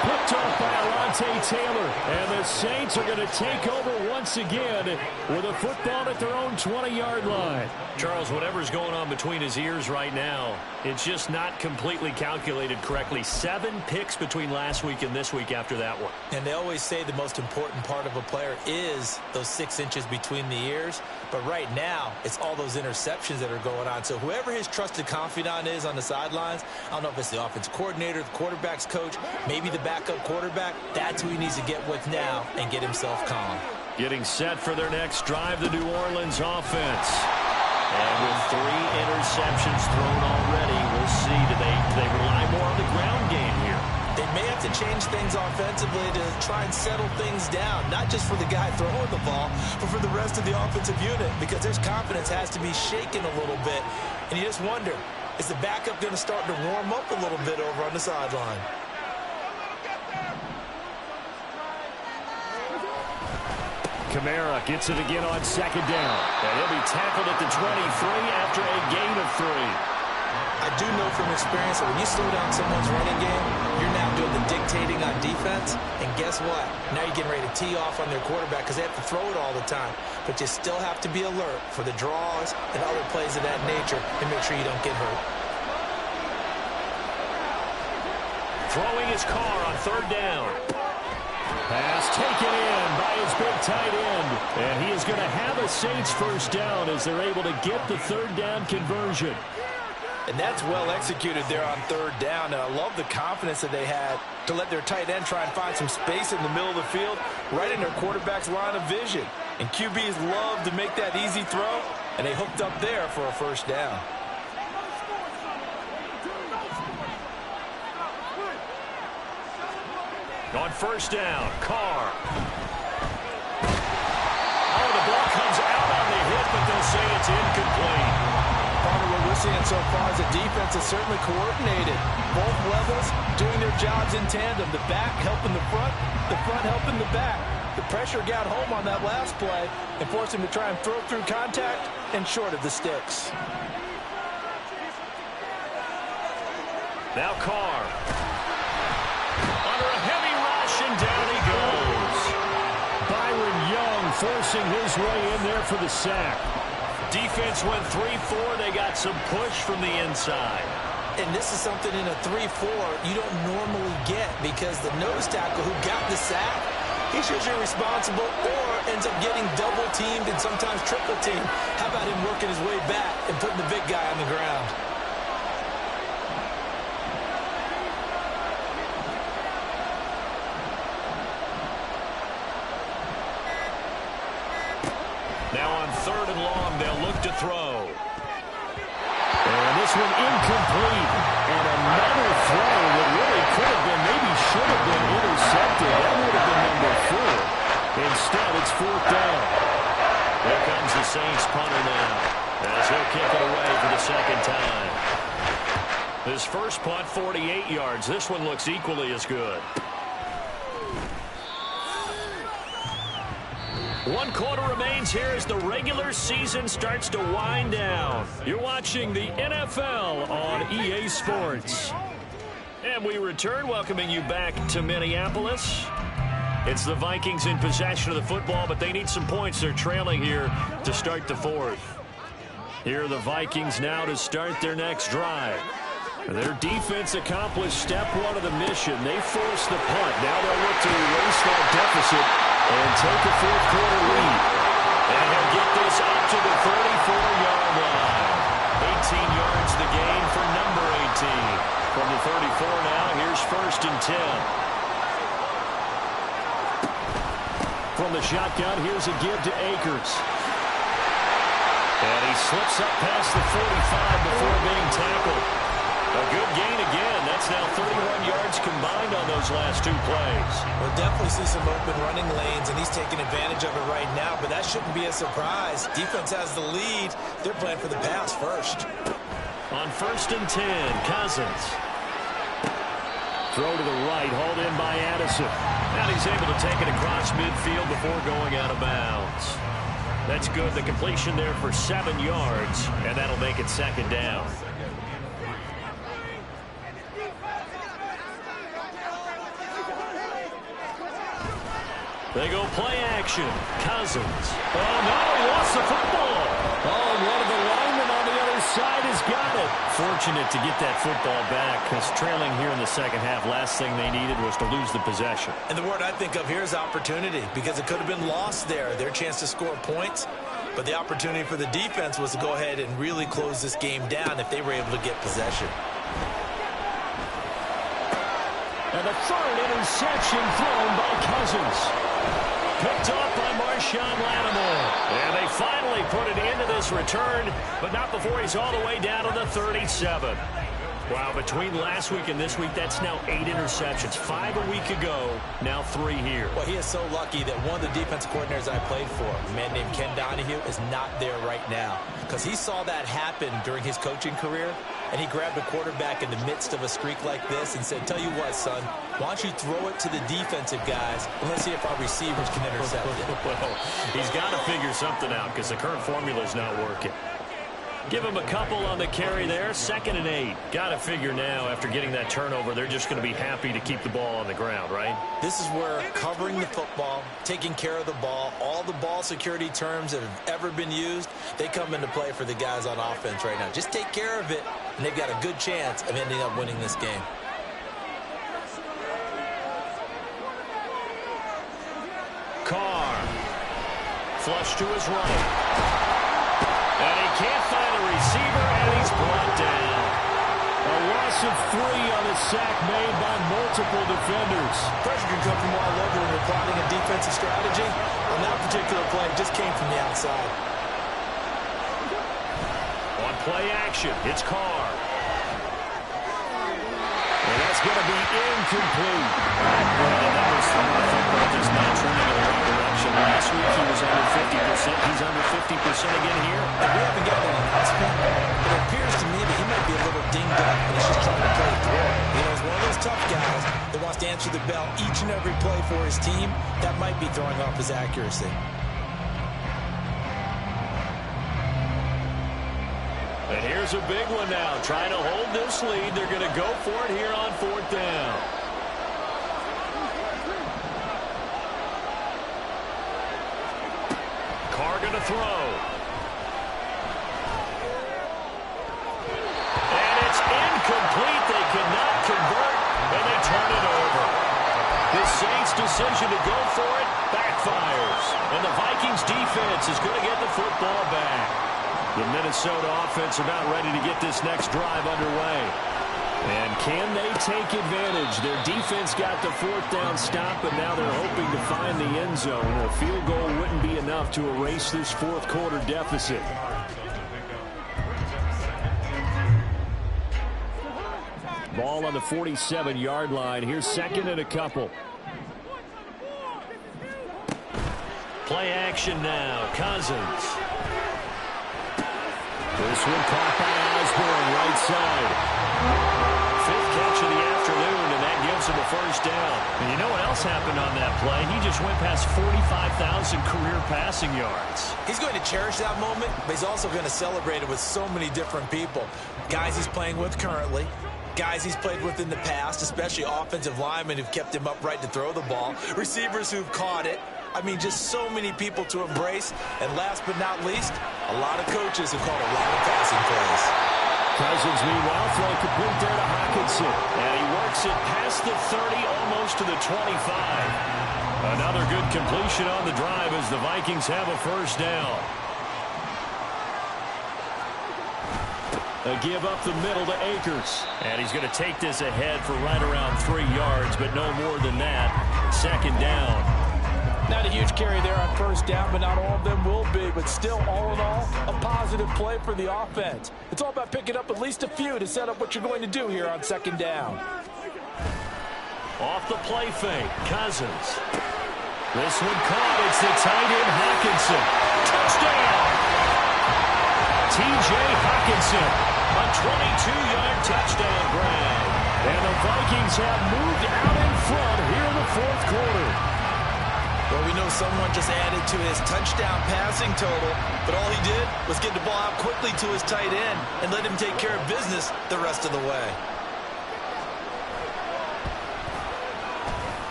Picked off by Alontae Taylor. And the Saints are going to take over once again with a football at their own 20-yard line. Charles, whatever's going on between his ears right now, it's just not completely calculated correctly. 7 picks between last week and this week after that one. And they always say the most important part of a player is those 6 inches between the ears. But right now, it's all those interceptions that are going on. So whoever his trusted confidant is on the sidelines, I don't know if it's the offensive coordinator, the quarterback's coach, maybe the backup quarterback, that's who he needs to get with now and get himself calm. Getting set for their next drive, the New Orleans offense. And with 3 interceptions thrown already, we'll see. Do they rely more on the ground game here? They may have to change things offensively to try and settle things down, not just for the guy throwing the ball, but for the rest of the offensive unit, because their confidence has to be shaken a little bit. And you just wonder, is the backup going to start to warm up a little bit over on the sideline? Kamara gets it again on 2nd down. And he'll be tackled at the 23 after a gain of 3. I do know from experience that when you slow down someone's running game, you're now doing the dictating on defense. And guess what? Now you're getting ready to tee off on their quarterback because they have to throw it all the time. But you still have to be alert for the draws and other plays of that nature and make sure you don't get hurt. Throwing his car on 3rd down. Pass taken in by his big tight end. And he is going to have a Saints 1st down as they're able to get the 3rd down conversion. And that's well executed there on 3rd down. And I love the confidence that they had to let their tight end try and find some space in the middle of the field, right in their quarterback's line of vision. And QBs love to make that easy throw, and they hooked up there for a 1st down. On 1st down, Carr. seeing so far is the defense is certainly coordinated. Both levels doing their jobs in tandem. The back helping the front helping the back. The pressure got home on that last play and forced him to try and throw through contact and short of the sticks. Now Carr. Under a heavy rush, and down he goes. Byron Young forcing his way in there for the sack. Defense went 3-4. They got some push from the inside. And this is something in a 3-4 you don't normally get because the nose tackle who got the sack, he's usually responsible or ends up getting double-teamed and sometimes triple-teamed. How about him working his way back and putting the big guy on the ground? Now on 3rd and long, they'll look to throw. And this one incomplete. And another throw that really could have been, maybe should have been intercepted. That would have been number 4. Instead, it's 4th down. Here comes the Saints punter now, as he'll kick it away for the second time. His first punt, 48 yards. This one looks equally as good. 1 quarter remains here as the regular season starts to wind down. You're watching the NFL on EA Sports. And we return, welcoming you back to Minneapolis. It's the Vikings in possession of the football, but they need some points. They're trailing here to start the 4th. Here are the Vikings now to start their next drive. Their defense accomplished step 1 of the mission. They forced the punt. Now they'll look to erase that deficit and take a 4th quarter lead. And he'll get this up to the 34-yard line. 18 yards the gain for number 18. From the 34 now, here's 1st and 10. From the shotgun, here's a give to Akers. And he slips up past the 45 before being tackled. A good gain again. That's now 31 yards combined on those last 2 plays. We'll definitely see some open running lanes, and he's taking advantage of it right now, but that shouldn't be a surprise. Defense has the lead. They're playing for the pass first. On 1st and 10, Cousins. Throw to the right, hauled in by Addison. And he's able to take it across midfield before going out of bounds. That's good. The completion there for 7 yards, and that'll make it 2nd down. They go play action. Cousins. Oh, no, he lost the football. Oh, one of the linemen on the other side has got it. Fortunate to get that football back because trailing here in the second half, last thing they needed was to lose the possession. And the word I think of here is opportunity because it could have been lost there. Their chance to score points. But the opportunity for the defense was to go ahead and really close this game down if they were able to get possession. And the 3rd interception thrown by Cousins. Picked off by Marshawn Lattimore. And they finally put it into this return, but not before he's all the way down to the 37. Wow, between last week and this week, that's now 8 interceptions. 5 a week ago, now 3 here. Well, he is so lucky that one of the defense coordinators I played for, a man named Ken Donahue, is not there right now. Because he saw that happen during his coaching career, and he grabbed a quarterback in the midst of a streak like this and said, tell you what, son, why don't you throw it to the defensive guys, and let's see if our receivers can intercept it. Well, he's got to figure something out because the current formula is not working. Give him a couple on the carry there. 2nd and 8. Got to figure now, after getting that turnover, they're just going to be happy to keep the ball on the ground, right? This is where covering the football, taking care of the ball, all the ball security terms that have ever been used, they come into play for the guys on offense right now. Just take care of it, and they've got a good chance of ending up winning this game. Carr. Flush to his right. And he can't find a receiver, and he's brought down. A loss of 3 on a sack made by multiple defenders. Pressure can come from all over when you're plotting a defensive strategy. On that particular play, it just came from the outside. On play action, it's Carr. And that's going to be incomplete. Well, that was the football just not trending in the right direction. Last week he was under 50%. He's under 50% again here. And we haven't gotten an announcement. It appears to me wants to answer the bell each and every play for his team, that might be throwing off his accuracy. And here's a big one now. Trying to hold this lead. They're going to go for it here on 4th down. Carr going to throw. And it's incomplete. They cannot convert, and they turn it over. The Saints' decision to go for it backfires. And the Vikings defense is going to get the football back. The Minnesota offense about ready to get this next drive underway. And can they take advantage? Their defense got the 4th down stop, but now they're hoping to find the end zone. A field goal wouldn't be enough to erase this 4th quarter deficit. Ball on the 47-yard line. Here's 2nd and a couple. Play action now. Cousins. This one caught by Osborne, right side. 5th catch of the afternoon, and that gives him a 1st down. And you know what else happened on that play? He just went past 45,000 career passing yards. He's going to cherish that moment, but he's also going to celebrate it with so many different people. Guys he's playing with currently, guys he's played with in the past, especially offensive linemen who've kept him upright to throw the ball, receivers who've caught it. I mean, just so many people to embrace. And last but not least, a lot of coaches have called a lot of passing plays. Cousins, meanwhile, throwing complete there to Hockenson. And he works it past the 30, almost to the 25. Another good completion on the drive as the Vikings have a 1st down. A give up the middle to Akers. And he's going to take this ahead for right around 3 yards, but no more than that. 2nd down. Not a huge carry there on 1st down, but not all of them will be. But still, all in all, a positive play for the offense. It's all about picking up at least a few to set up what you're going to do here on 2nd down. Off the play fake, Cousins. This one caught. It's the tight end, Hockenson. Touchdown! T.J. Hockenson, a 22-yard touchdown grab. And the Vikings have moved out in front here in the 4th quarter. Well, we know someone just added to his touchdown passing total, but all he did was get the ball out quickly to his tight end and let him take care of business the rest of the way.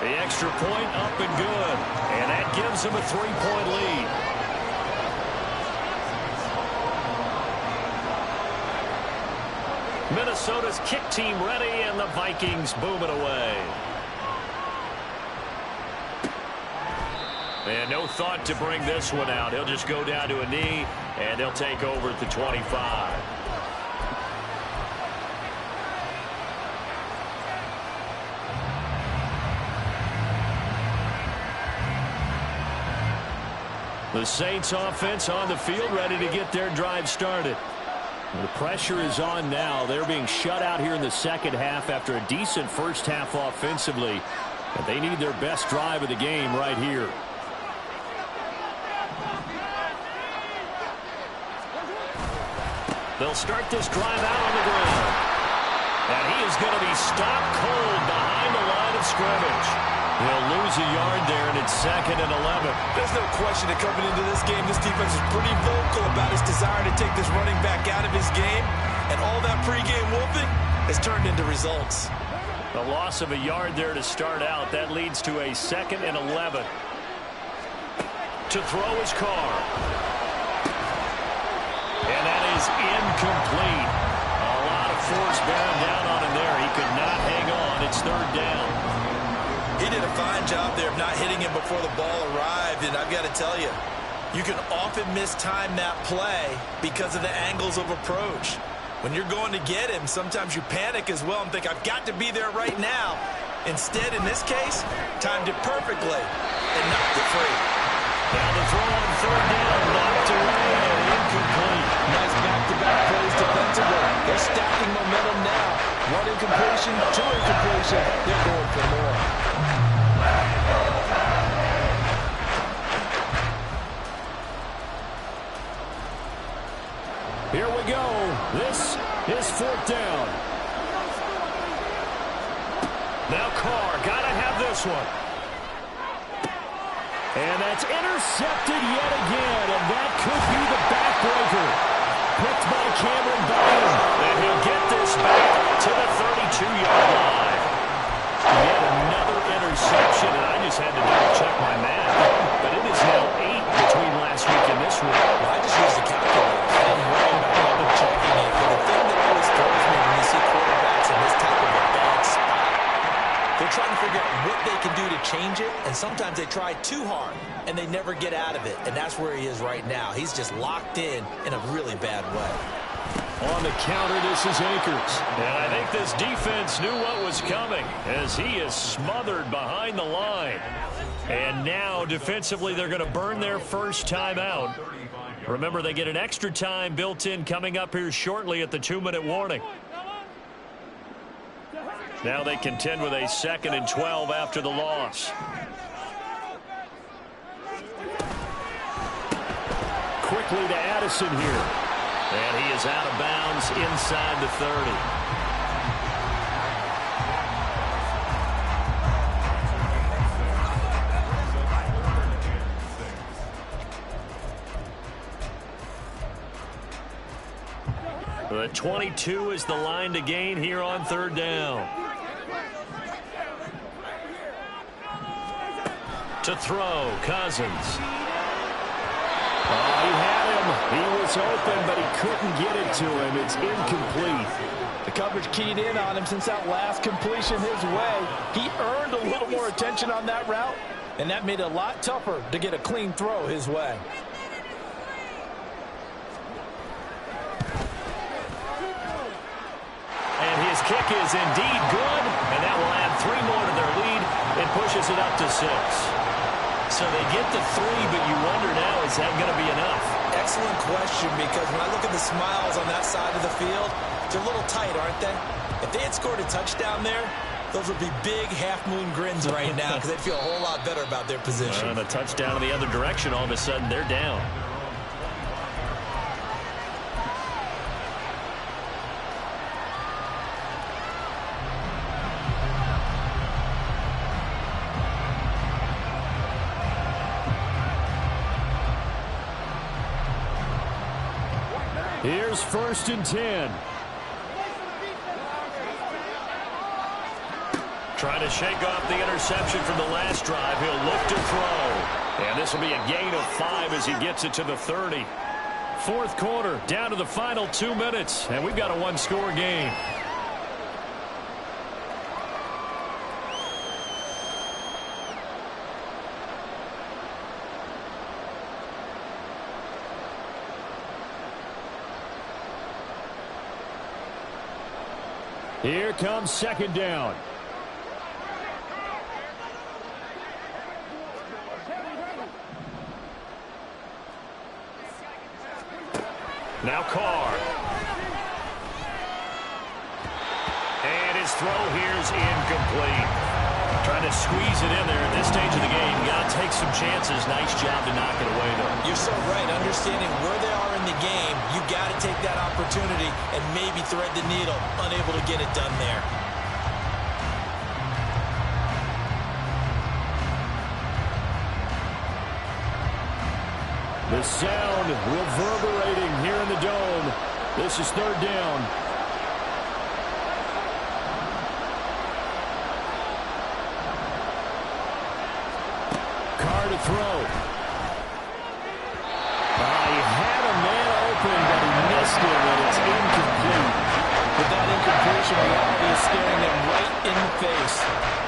The extra point up and good, and that gives him a 3-point lead. Minnesota's kick team ready, and the Vikings boom it away. And no thought to bring this one out. He'll just go down to a knee, and they'll take over at the 25. The Saints offense on the field, ready to get their drive started. The pressure is on now. They're being shut out here in the 2nd half after a decent 1st half offensively. And they need their best drive of the game right here. They'll start this drive out on the ground. And he is going to be stopped cold behind the line of scrimmage. He'll lose a yard there, and it's 2nd and 11. There's no question that coming into this game, this defense is pretty vocal about his desire to take this running back out of his game. And all that pregame wolfing has turned into results. The loss of a yard there to start out. That leads to a 2nd and 11. To throw his Carr. And that is incomplete. A lot of force bearing down on him there. He could not hang on. It's 3rd down. He did a fine job there of not hitting him before the ball arrived. And I've got to tell you, you can often mistime that play because of the angles of approach. When you're going to get him, sometimes you panic as well and think, I've got to be there right now. Instead, in this case, timed it perfectly and knocked it free. Now the throw on 3rd down, knocked away, incomplete. Nice back-to-back plays defensively. They're stacking momentum now. 1 incompletion, 2 incompletion. They're going for more. Here we go. This is 4th down. Now Carr, gotta have this one. And that's intercepted yet again, and that could be the backbreaker. Picked by Cameron Bynum, and he'll get this back to the 32-yard line. Yet another interception, and I just had to double-check my math. But it is now 8 between last week and this week. Well, I just used the calculator. I didn't worry about double-checking it. But the thing that always throws me when you see quarterbacks in this type of a bad spot, they're trying to figure out what they can do to change it, and sometimes they try too hard, and they never get out of it, and that's where he is right now. He's just locked in a really bad way. On the counter, this is Akers. And I think this defense knew what was coming as he is smothered behind the line. And now, defensively, they're going to burn their first time out. Remember, they get an extra time built in coming up here shortly at the 2-minute warning. Now they contend with a 2nd and 12 after the loss. Quickly to Addison here. And he is out of bounds inside the 30. The 22 is the line to gain here on 3rd down. To throw, Cousins. Oh, he had him. He was open, but he couldn't get it to him. It's incomplete. The coverage keyed in on him since that last completion his way. He earned a little more attention on that route, and that made it a lot tougher to get a clean throw his way. And his kick is indeed good, and that will add 3 more to their lead. It pushes it up to 6. So they get the 3, but you wonder now, is that going to be enough? Excellent question, because when I look at the smiles on that side of the field, they're a little tight, aren't they? If they had scored a touchdown there, those would be big half-moon grins right now because they'd feel a whole lot better about their position. And a touchdown in the other direction, all of a sudden they're down. Here's 1st and 10. Trying to shake off the interception from the last drive. He'll look to throw. And this will be a gain of 5 as he gets it to the 30. 4th quarter, down to the final 2 minutes. And we've got a 1-score game. Here comes 2nd down. Now Carr. And his throw here is incomplete. Trying to squeeze it in there at this stage of the game. Got to take some chances. Nice job to knock it away, though. You're so right. Understanding where they are in the game, you got to take that opportunity and maybe thread the needle. Unable to get it done there. The sound reverberating here in the dome. This is 3rd down. Carr to throw. He had a man open, but he missed him, and it's incomplete. With that incompletion, reality is staring them right in the face.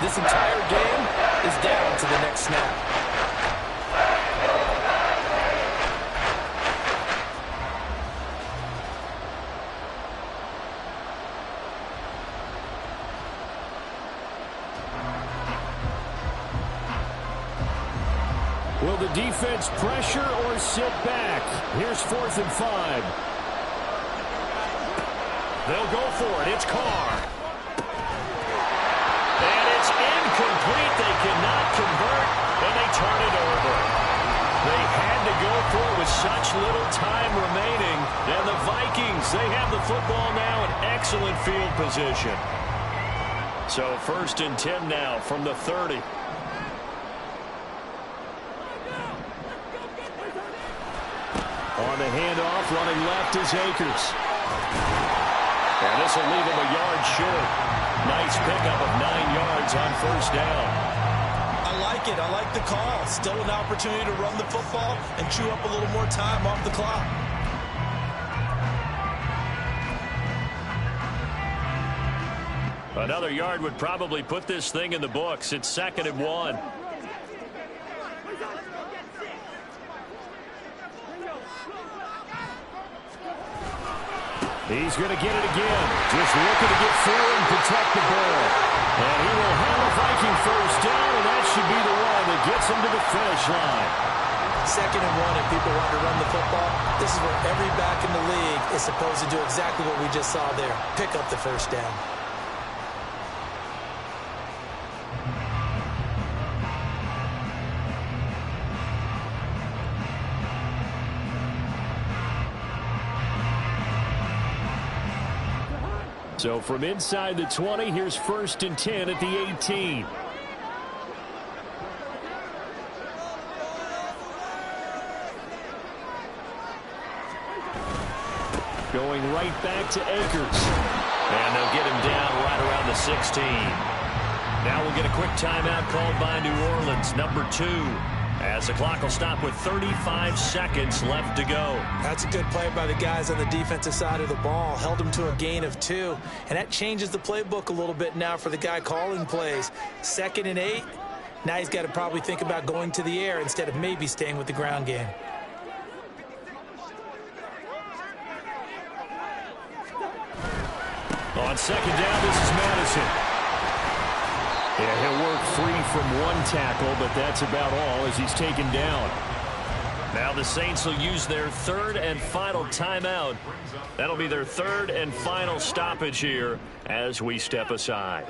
This entire game is down to the next snap. Will the defense pressure or sit back? Here's 4th and 5. They'll go for it. It's Carr. And it's incomplete. They cannot convert, and they turn it over. They had to go for it with such little time remaining. And the Vikings, they have the football now in excellent field position. So 1st and 10 now from the 30. On the handoff, running left is Akers. And this will leave him a yard short. Nice pickup of 9 yards on 1st down. I like it. I like the call. Still an opportunity to run the football and chew up a little more time off the clock. Another yard would probably put this thing in the books. It's 2nd and 1. He's going to get it again. Just looking to get through and protect the ball. And he will have a Viking 1st down, and that should be the one that gets him to the finish line. 2nd and 1, if people want to run the football, this is where every back in the league is supposed to do exactly what we just saw there. Pick up the 1st down. So from inside the 20, here's 1st and 10 at the 18. Going right back to Akers. And they'll get him down right around the 16. Now we'll get a quick timeout called by New Orleans, number 2. As the clock will stop with 35 seconds left to go. That's a good play by the guys on the defensive side of the ball. Held them to a gain of 2. And that changes the playbook a little bit now for the guy calling plays. 2nd and 8. Now he's got to probably think about going to the air instead of maybe staying with the ground game. On 2nd down, this is Madison. Yeah, he'll work free from one tackle, but that's about all as he's taken down. Now the Saints will use their 3rd and final timeout. That'll be their 3rd and final stoppage here as we step aside.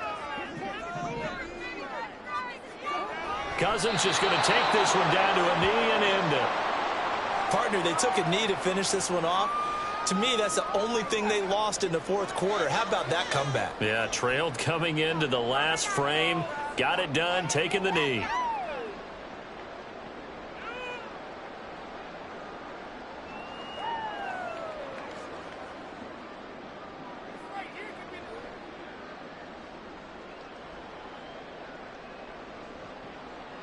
Cousins just going to take this one down to a knee and end it. Partner, they took a knee to finish this one off. To me, that's the only thing they lost in the 4th quarter. How about that comeback? Yeah, trailed coming into the last frame. Got it done, taking the knee.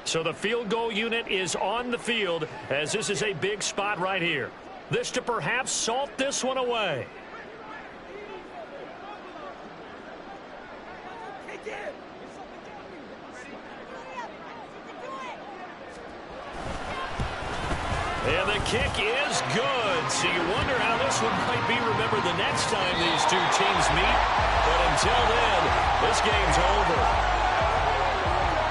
So the field goal unit is on the field as this is a big spot right here. This to perhaps salt this one away. And the kick is good. So you wonder how this one might be remembered the next time these two teams meet. But until then, this game's over.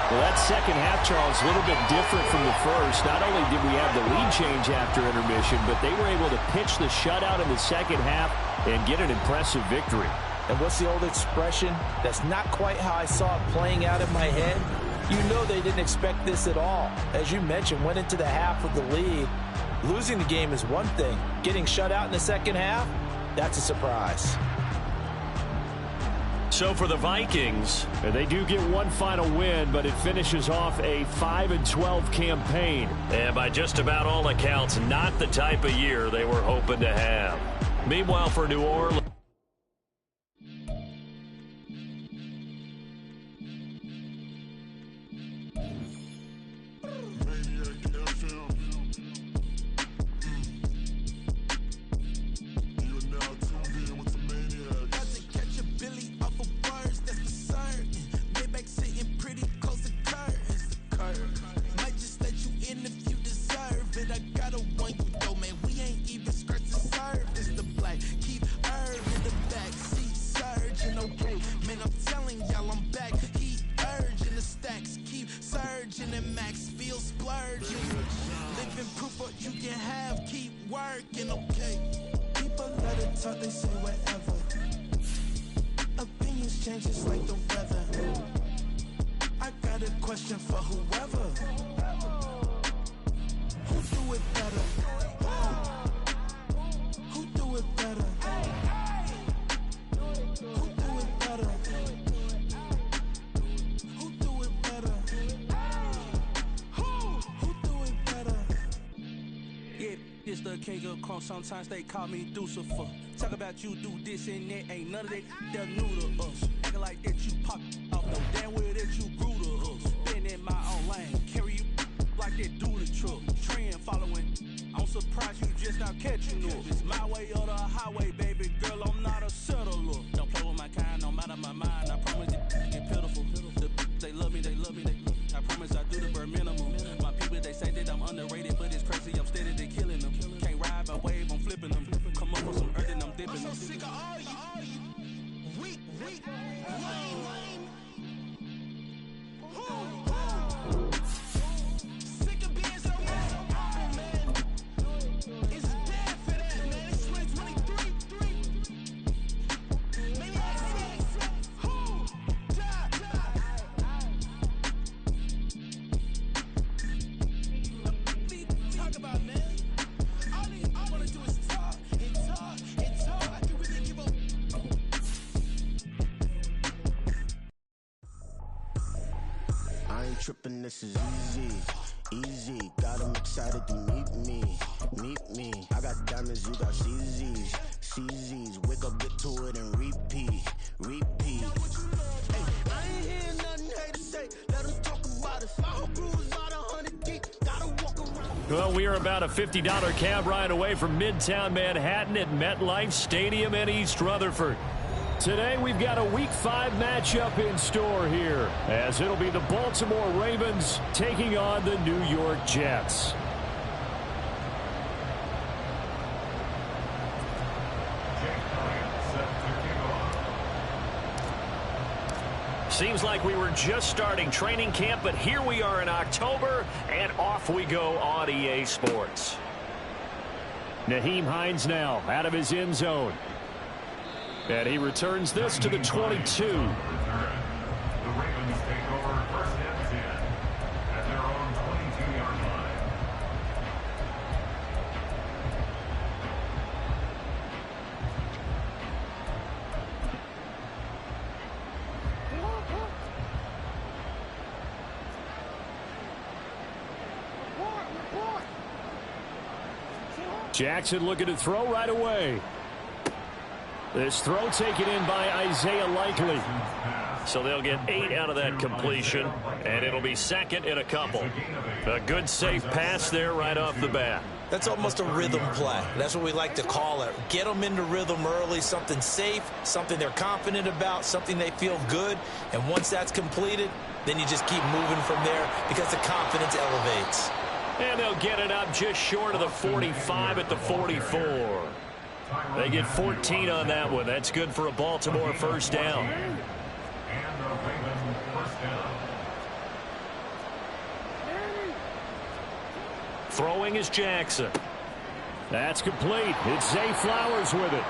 Well, that second half, Charles, a little bit different from the first. Not only did we have the lead change after intermission, but they were able to pitch the shutout in the second half and get an impressive victory. And what's the old expression? That's not quite how I saw it playing out in my head. You know they didn't expect this at all. As you mentioned, went into the half with the lead. Losing the game is one thing. Getting shut out in the second half, that's a surprise. So for the Vikings, they do get one final win, but it finishes off a 5-12 campaign. And by just about all accounts, not the type of year they were hoping to have. Meanwhile, for New Orleans, It's the king of crunk, sometimes they call me Lucifer. Talk about you do this and that, ain't none of that, they're new to us. Acting like that you pop off, no damn well that you grew to us. Been in my own lane, carry you like that do the truck. Trend following, I'm surprised you just not catching up. It's my way or the highway, baby girl, I'm not a settler. Don't play with my kind, no matter my mind, I promise it get pitiful. They love me, they love me, I promise I do the bare minimum. My people, they say that I'm underrated, but it's crazy, I'm steady, they killing them. Can't ride my wave, I'm flipping them. Come up with some earth and I'm dipping them. I'm so sick of all you weak, lame. Sick of being so man. It's dead for that, man. It's 2023. Maybe I see. Who? Talk about, man. All I want to do is talk and talk and talk. I can really give up. I ain't tripping, this is easy. Got 'em excited to meet me. I got diamonds, you got CZs. Wake up, get to it, and repeat. Hey, I ain't hear nothing hate to say. Let 'em talk about it. Our crew is about 100 deep. Gotta walk around. Well, we are about a $50 cab ride away from Midtown Manhattan at MetLife Stadium in East Rutherford. Today, we've got a Week 5 matchup in store here, as it'll be the Baltimore Ravens taking on the New York Jets. Seems like we were just starting training camp, but here we are in October, and off we go on EA Sports. Nyheim Hines now out of his end zone. And he returns this to the 22. The Ravens take over first and 10 at their own 22-yard line. Jackson looking to throw right away. This throw taken in by Isaiah Likely. So they'll get 8 out of that completion, and it'll be second in a couple. A good, safe pass there right off the bat. That's almost a rhythm play. That's what we like to call it. Get them into rhythm early, something safe, something they're confident about, something they feel good. And once that's completed, then you just keep moving from there because the confidence elevates. And they'll get it up just short of the 45 at the 44. They get 14 on that one. That's good for a Baltimore first down. And the Ravens first down. Throwing is Jackson. That's complete. It's Zay Flowers with it.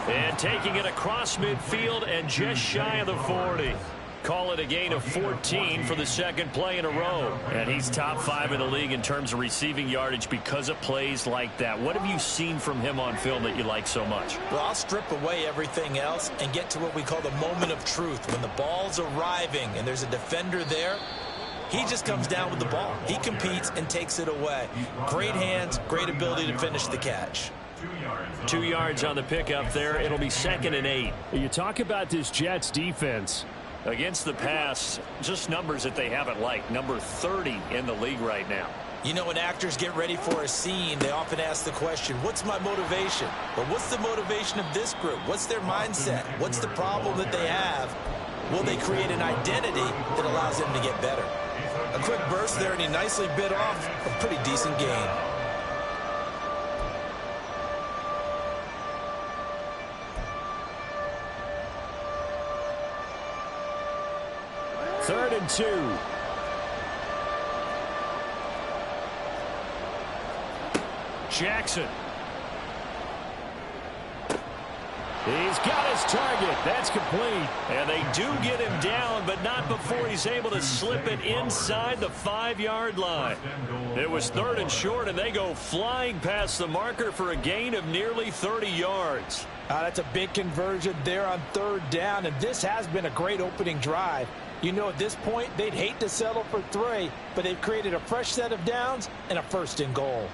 And taking it across midfield and just shy of the 40. Call it a gain of 14 for the second play in a row. And he's top 5 in the league in terms of receiving yardage because of plays like that. What have you seen from him on film that you like so much? Well, I'll strip away everything else and get to what we call the moment of truth. When the ball's arriving and there's a defender there, he just comes down with the ball. He competes and takes it away. Great hands, great ability to finish the catch. 2 yards on the pickup there. It'll be second and 8. You talk about this Jets defense. Against the pass, just numbers that they haven't liked. Number 30 in the league right now. You know, when actors get ready for a scene, they often ask the question, what's my motivation? But what's the motivation of this group? What's their mindset? What's the problem that they have? Will they create an identity that allows them to get better? A quick burst there, and he nicely bit off a pretty decent gain. Third and 2. Jackson. He's got his target. That's complete. And they do get him down, but not before he's able to slip it inside the 5-yard line. It was third and short, and they go flying past the marker for a gain of nearly 30 yards. That's a big conversion there on third down, and this has been a great opening drive. You know, at this point, they'd hate to settle for 3, but they've created a fresh set of downs and a first and goal.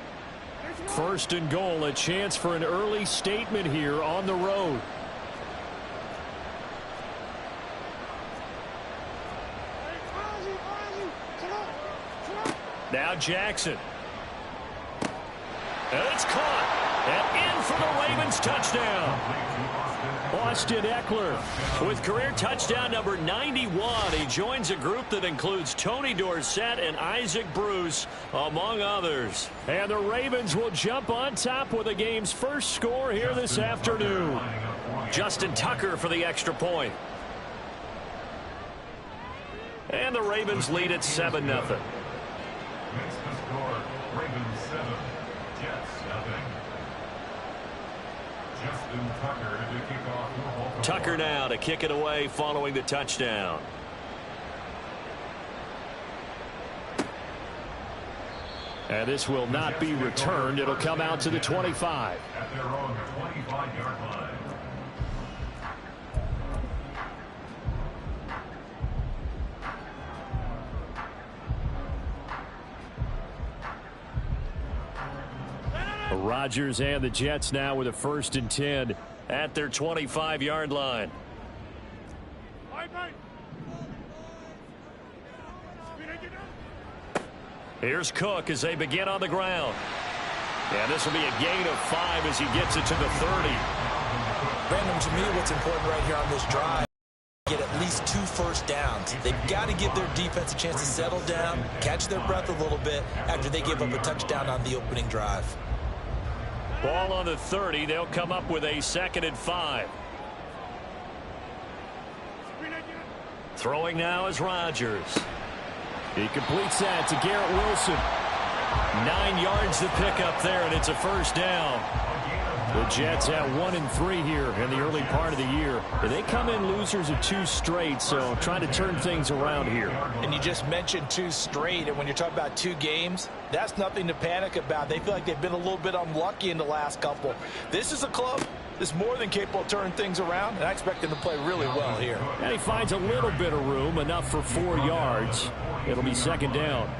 First and goal, a chance for an early statement here on the road. Now Jackson. And it's caught. And in for the Ravens touchdown. Austin Eckler with career touchdown number 91. He joins a group that includes Tony Dorsett and Isaac Bruce, among others. And the Ravens will jump on top with the game's first score here this afternoon. Justin Tucker for the extra point. And the Ravens lead at 7-0. Makes the score Ravens 7, Jets nothing. Justin Tucker to kick off the Baltimore. Tucker now to kick it away following the touchdown. And this will not be returned. It'll come out to the 25. At their own 25-yard line. Rodgers and the Jets now with a 1st and 10 at their 25-yard line. Here's Cook as they begin on the ground. And this will be a gain of 5 as he gets it to the 30. Brandon, to me, what's important right here on this drive, get at least 2 first downs. They've got to give their defense a chance to settle down, catch their breath a little bit after they give up a touchdown on the opening drive. Ball on the 30. They'll come up with a 2nd and 5. Throwing now is Rodgers. He completes that to Garrett Wilson. 9 yards to pick up there, and it's a first down. The Jets at 1-3 here in the early part of the year. They come in losers of 2 straight, so trying to turn things around here. And you just mentioned 2 straight, and when you're talking about 2 games, that's nothing to panic about. They feel like they've been a little bit unlucky in the last couple. This is a club that's more than capable of turning things around, and I expect them to play really well here. And he finds a little bit of room, enough for 4 yards. It'll be 2nd down.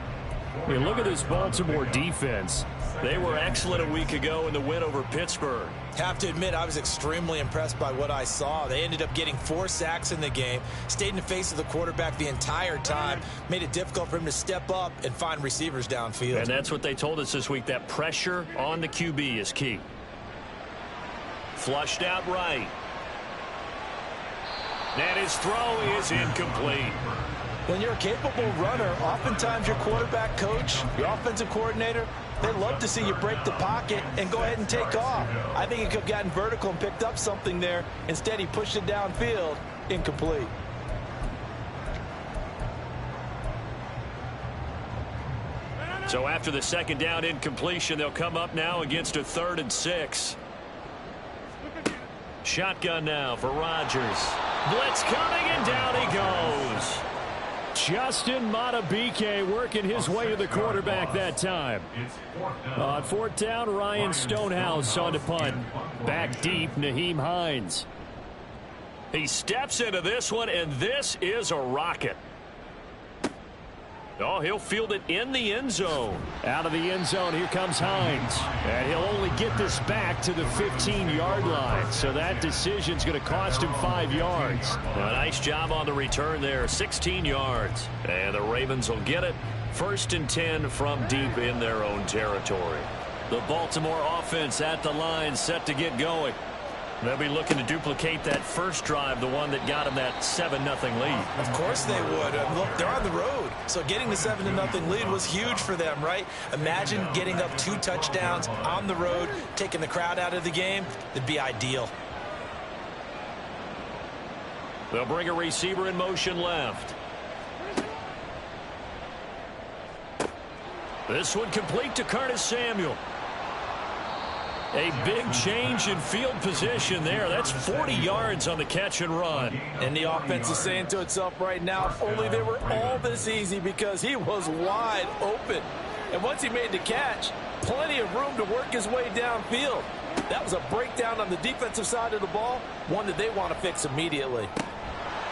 I mean, look at this Baltimore defense. They were excellent a week ago in the win over Pittsburgh. Have to admit, I was extremely impressed by what I saw. They ended up getting 4 sacks in the game, stayed in the face of the quarterback the entire time, made it difficult for him to step up and find receivers downfield. And that's what they told us this week, that pressure on the QB is key. Flushed out right. And his throw is incomplete. When you're a capable runner, oftentimes your quarterback coach, your offensive coordinator, they love to see you break the pocket and go ahead and take off. I think he could have gotten vertical and picked up something there. Instead, he pushed it downfield, incomplete. So after the 2nd down incompletion, they'll come up now against a 3rd and 6. Shotgun now for Rodgers. Blitz coming, and down he goes. Justin Madubuike working his way to the quarterback that time. On 4th down, Ryan Stonehouse on the punt. Back deep, Nyheim Hines. He steps into this one, and this is a rocket. Oh, he'll field it in the end zone. Out of the end zone, here comes Hines. And he'll only get this back to the 15-yard line. So that decision's going to cost him 5 yards. A nice job on the return there, 16 yards. And the Ravens will get it. 1st and 10 from deep in their own territory. The Baltimore offense at the line, set to get going. They'll be looking to duplicate that first drive, the one that got them that 7-0 lead. Of course they would. Look, they're on the road. So getting the 7-0 lead was huge for them, right? Imagine getting up 2 touchdowns on the road, taking the crowd out of the game. It'd be ideal. They'll bring a receiver in motion left. This one complete to Curtis Samuel. A big change in field position there. That's 40 yards on the catch and run. And the offense is saying to itself right now, if only they were all this easy, because he was wide open. And once he made the catch, plenty of room to work his way downfield. That was a breakdown on the defensive side of the ball, one that they want to fix immediately.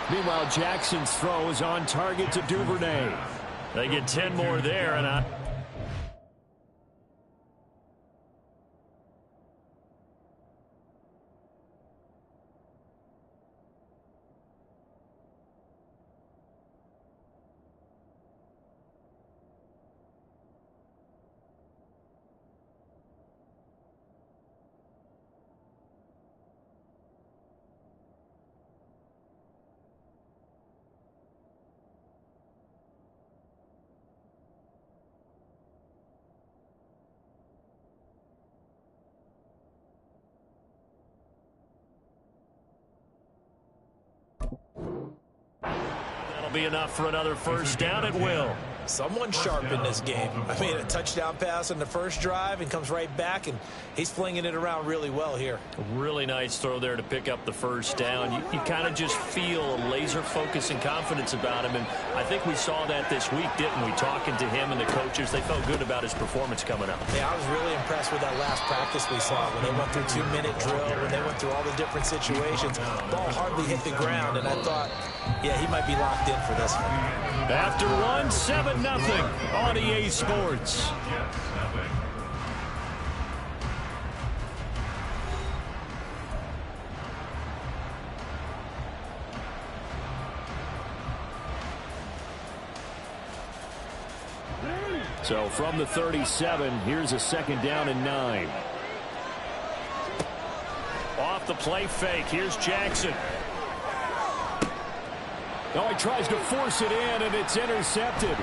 Meanwhile, Jackson's throw is on target to Duvernay. They get 10 more there, and be enough for another first down at will. Someone sharp in this game. I mean, a touchdown pass on the first drive and comes right back, and he's flinging it around really well here. A really nice throw there to pick up the first down. You kind of just feel a laser focus and confidence about him, and I think we saw that this week, didn't we? Talking to him and the coaches, they felt good about his performance coming up. Yeah, I was really impressed with that last practice we saw when they went through 2-minute drill, when they went through all the different situations. Ball hardly hit the ground, and I thought, yeah, he might be locked in for this one. After one, 7-0 on EA Sports. So from the 37, here's a 2nd down and 9. Off the play fake, here's Jackson. Oh, he tries to force it in, and it's intercepted.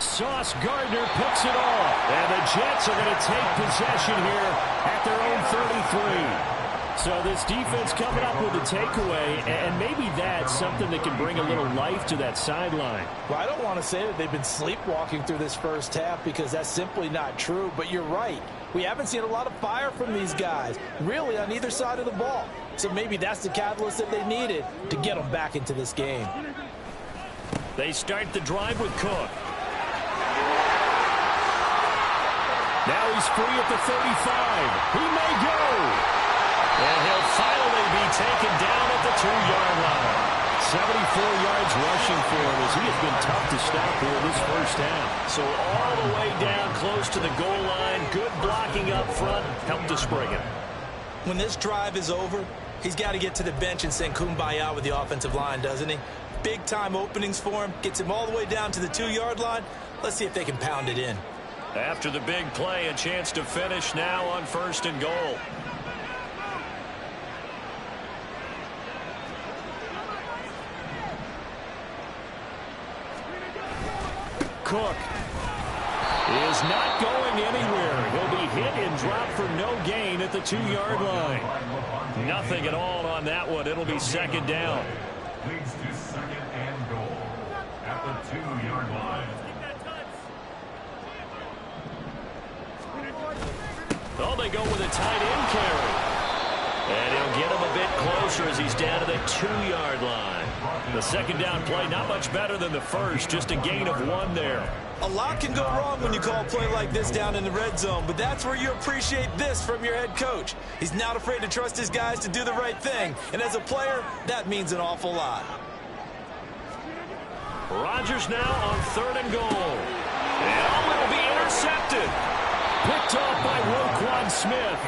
Sauce Gardner picks it off. And the Jets are going to take possession here at their own 33. So this defense coming up with a takeaway, and maybe that's something that can bring a little life to that sideline. Well, I don't want to say that they've been sleepwalking through this first half because that's simply not true, but you're right. We haven't seen a lot of fire from these guys, really, on either side of the ball. So maybe that's the catalyst that they needed to get them back into this game. They start the drive with Cook. Now he's free at the 35. He may go. And he'll finally be taken down at the 2-yard line. 74 yards rushing for him as he has been tough to stop here this first half. So all the way down close to the goal line. Good blocking up front. Helped to spring it. When this drive is over, he's got to get to the bench and send Kumbaya with the offensive line, doesn't he? Big-time openings for him. Gets him all the way down to the 2-yard line. Let's see if they can pound it in. After the big play, a chance to finish now on 1st and goal. Cook is not going anywhere. He'll be hit and dropped for no gain at the 2-yard line. Nothing at all on that one. It'll be 2nd down. Leads to 2nd and goal at the 2-yard line. Oh, they go with a tight end carry. And he'll get him a bit closer as he's down to the 2-yard line. The 2nd down play, not much better than the first, just a gain of 1 there. A lot can go wrong when you call a play like this down in the red zone, but that's where you appreciate this from your head coach. He's not afraid to trust his guys to do the right thing, and as a player, that means an awful lot. Rodgers now on 3rd and goal. And will be intercepted. Picked off by Roquan Smith.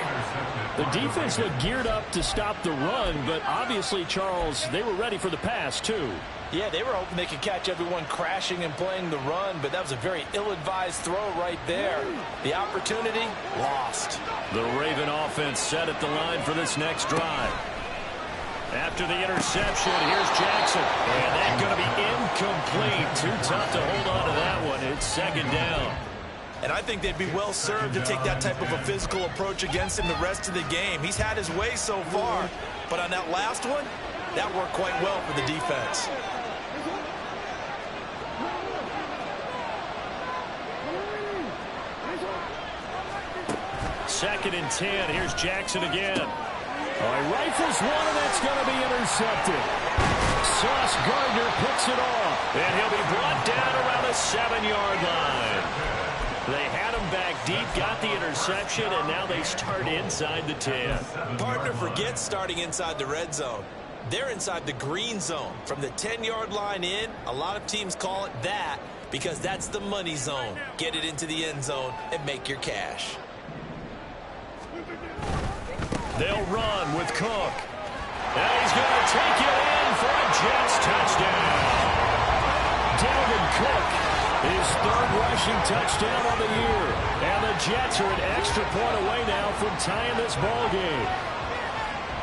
The defense looked geared up to stop the run, but obviously, Charles, they were ready for the pass, too. Yeah, they were hoping they could catch everyone crashing and playing the run, but that was a very ill-advised throw right there. The opportunity, lost. The Raven offense set at the line for this next drive. After the interception, here's Jackson. And that's going to be incomplete. Too tough to hold on to that one. It's 2nd down. And I think they'd be well served to take that type of a physical approach against him the rest of the game. He's had his way so far, but on that last one, that worked quite well for the defense. Second and 10. Here's Jackson again. Rifles one, and that's going to be intercepted. Sauce Gardner picks it off, and he'll be brought down around the 7-yard line. They had him back deep, got the interception, and now they start inside the 10. Partner forgets starting inside the red zone. They're inside the green zone. From the 10-yard line in, a lot of teams call it that because that's the money zone. Get it into the end zone and make your cash. They'll run with Cook. And he's going to take it in for a Jets touchdown. Dalvin Cook. His 3rd rushing touchdown on the year. And the Jets are an extra point away now from tying this ball game.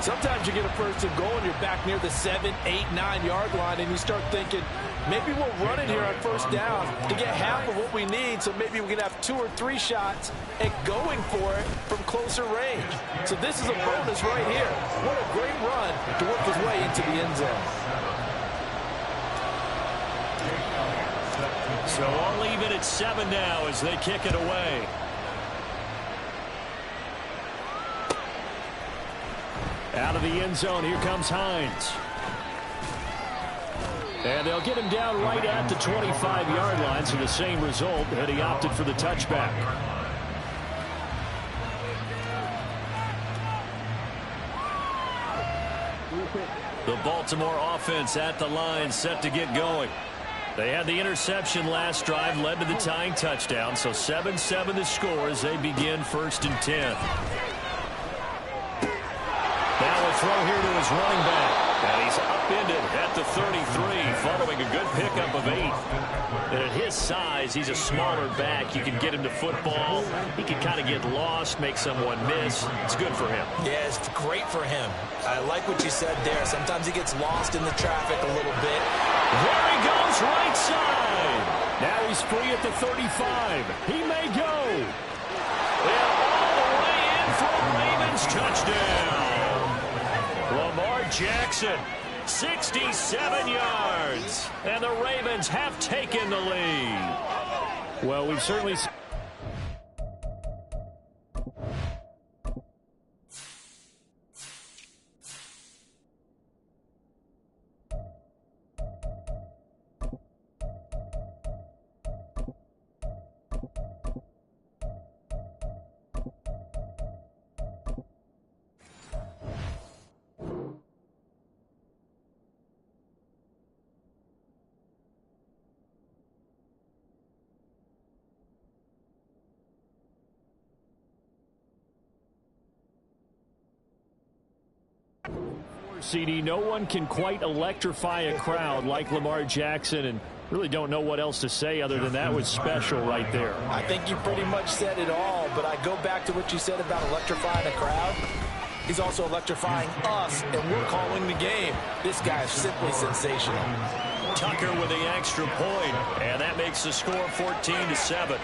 Sometimes you get a 1st and goal and you're back near the 7, 8, 9-yard line and you start thinking, maybe we'll run it here on 1st down to get half of what we need, so maybe we can have 2 or 3 shots at going for it from closer range. So this is a bonus right here. What a great run to work his way into the end zone. So all even at 7 now as they kick it away. Out of the end zone, here comes Hines. And they'll get him down right at the 25-yard line, so the same result, and he opted for the touchback. The Baltimore offense at the line, set to get going. They had the interception last drive, led to the tying touchdown, so 7-7 the score as they begin 1st and 10. Now a throw here to his running back. And he's upended at the 33 following a good pickup of 8. And at his size, he's a smaller back. You can get him to football. He can kind of get lost, make someone miss. It's good for him. Yeah, it's great for him. I like what you said there. Sometimes he gets lost in the traffic a little bit. There he goes, right side. Now he's free at the 35. He may go. And all the way in for a Ravens touchdown. Lamar Jackson, 67 yards. And the Ravens have taken the lead. Well, we've certainly... CD, no one can quite electrify a crowd like Lamar Jackson, and really don't know what else to say other than that was special right there. I think you pretty much said it all, but I go back to what you said about electrifying a crowd. He's also electrifying us, and we're calling the game. This guy is simply sensational. Tucker with the extra point, and that makes the score 14-7.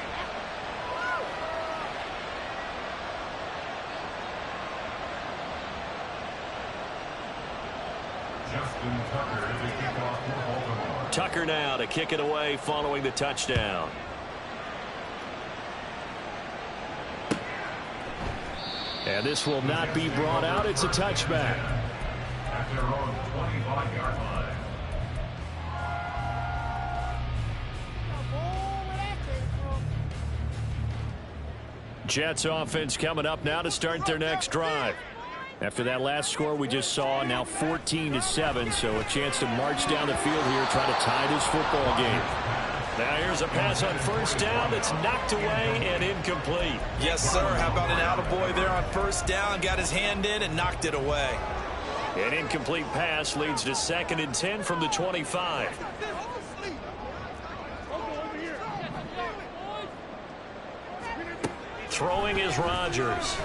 Tucker now to kick it away following the touchdown. And this will not be brought out. It's a touchback. At their own 25-yard line. Jets offense coming up now to start their next drive. After that last score we just saw, now 14-7, so a chance to march down the field here, try to tie this football game. Now here's a pass on first down that's knocked away and incomplete. Yes, sir. How about an attaboy there on first down? Got his hand in and knocked it away. An incomplete pass leads to 2nd and 10 from the 25. Throwing is Rodgers.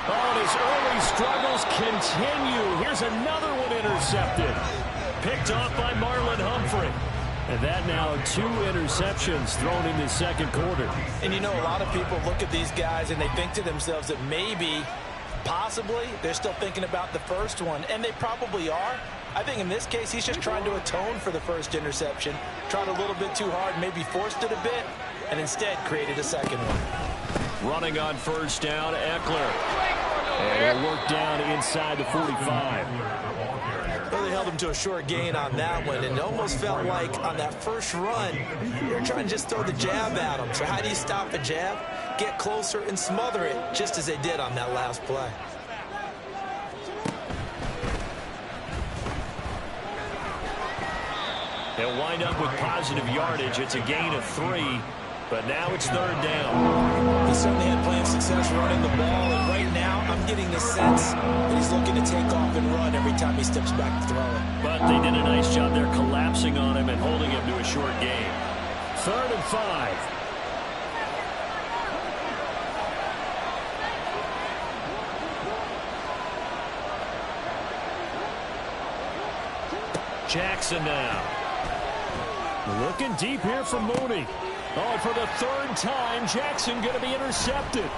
Oh, and his early struggles continue. Here's another one intercepted. Picked off by Marlon Humphrey. And that now 2 interceptions thrown in the second quarter. And you know, a lot of people look at these guys and they think to themselves that maybe, possibly, they're still thinking about the first one. And they probably are. I think in this case, he's just trying to atone for the first interception. Tried a little bit too hard, maybe forced it a bit, and instead created a second one. Running on first down, Eckler. And he'll work down inside the 45. Well, they held him to a short gain on that one, and it almost felt like on that first run, you're trying to just throw the jab at him. So how do you stop a jab? Get closer and smother it, just as they did on that last play. They'll wind up with positive yardage. It's a gain of 3. But now it's 3rd down. He certainly had plenty of success running the ball, and right now I'm getting the sense that he's looking to take off and run every time he steps back to throw it. But they did a nice job there collapsing on him and holding him to a short gain. 3rd and 5. Jackson now. Looking deep here for Mooney. Oh, for the 3rd time, Jackson going to be intercepted.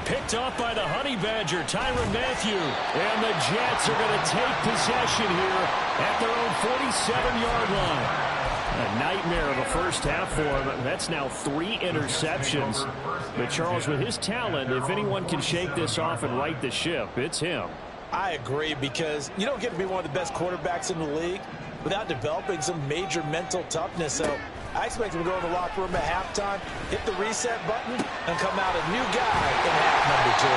Picked off by the Honey Badger, Tyrann Mathieu. And the Jets are going to take possession here at their own 47-yard line. A nightmare of a first half for him. That's now 3 interceptions. But Charles, with his talent, if anyone can shake this off and right the ship, it's him. I agree, because you don't get to be one of the best quarterbacks in the league without developing some major mental toughness. So I expect him to go in the locker room at halftime, hit the reset button, and come out a new guy in half number 2.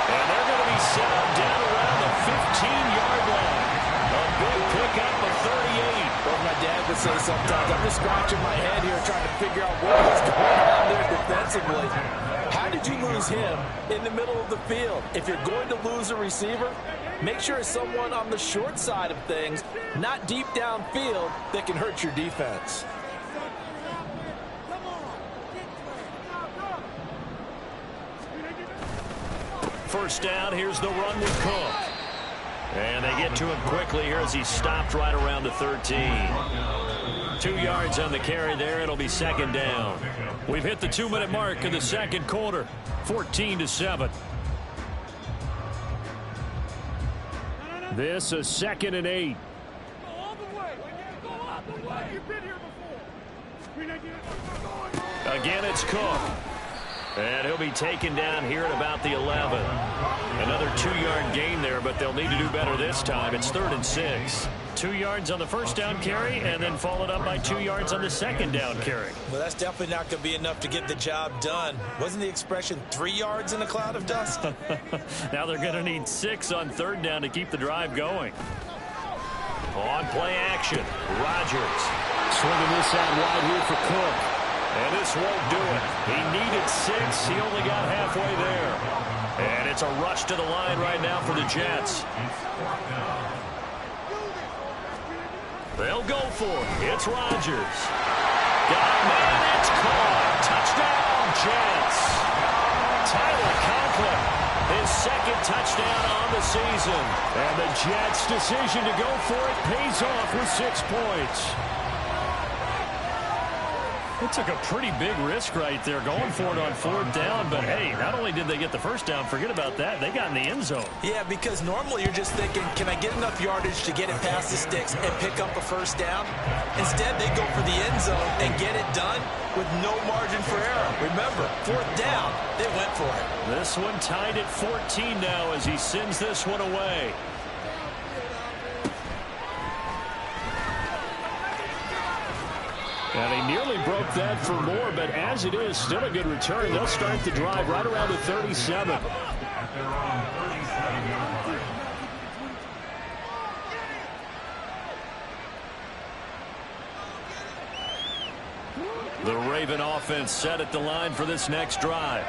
And they're going to be set up down around the 15-yard line. A big pickup of 38. Well, my dad would say sometimes, I'm just scratching my head here trying to figure out what was going on there defensively. How did you lose him in the middle of the field? If you're going to lose a receiver, make sure it's someone on the short side of things, not deep downfield, that can hurt your defense. First down, here's the run with Cook. And they get to him quickly here as he's stopped right around the 13. 2 yards on the carry there. It'll be second down. We've hit the 2-minute mark in the second quarter. 14-7. This is 2nd and 8. Again, it's Cook. And he'll be taken down here at about the 11. Another 2-yard gain there, but they'll need to do better this time. It's 3rd and 6. 2 yards on the first down carry, and then followed up by 2 yards on the second down carry. Well, that's definitely not going to be enough to get the job done. Wasn't the expression 3 yards in a cloud of dust? Now they're going to need 6 on 3rd down to keep the drive going. On play action, Rodgers swinging this out wide here for Cook. And this won't do it. He needed 6. He only got halfway there. And it's a rush to the line right now for the Jets. They'll go for it. It's Rodgers. Got a man. It's caught. Touchdown, Jets. Tyler Conklin, his 2nd touchdown on the season. And the Jets' decision to go for it pays off with 6 points. It took a pretty big risk right there going for it on 4th down. But, hey, not only did they get the first down, forget about that, they got in the end zone. Yeah, because normally you're just thinking, can I get enough yardage to get it past the sticks and pick up a first down? Instead, they go for the end zone and get it done with no margin for error. Remember, 4th down, they went for it. This one tied at 14 now as he sends this one away. And he nearly broke that for more, but as it is, still a good return. They'll start the drive right around the 37. The Raven offense set at the line for this next drive.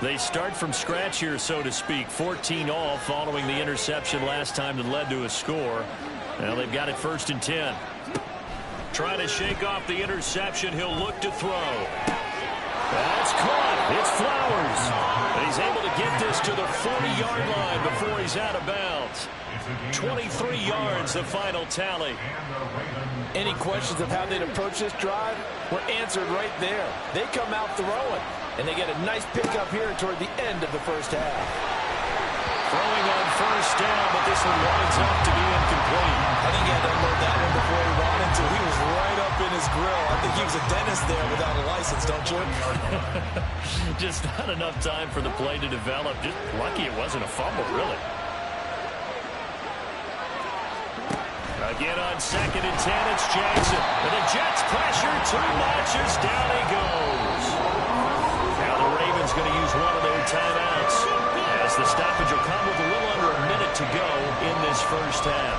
They start from scratch here, so to speak. 14 all following the interception last time that led to a score. Now they've got it 1st and 10. Trying to shake off the interception. He'll look to throw. That's caught. It's Flowers. And he's able to get this to the 40-yard line before he's out of bounds. 23 yards, the final tally. Any questions of how they'd approach this drive were answered right there. They come out throwing, and they get a nice pickup here toward the end of the first half. Throwing on 1st down, but this one winds up to be incomplete. I think he had to unload that one before he wanted to. He was right up in his grill. I think he was a dentist there without a license, don't you? Just not enough time for the play to develop. Just lucky it wasn't a fumble, really. Again on 2nd and 10, it's Jackson. And the Jets pressure too much as down he goes. Now the Ravens going to use one of their timeouts, as the stoppage will come with a little under a minute to go in this first half.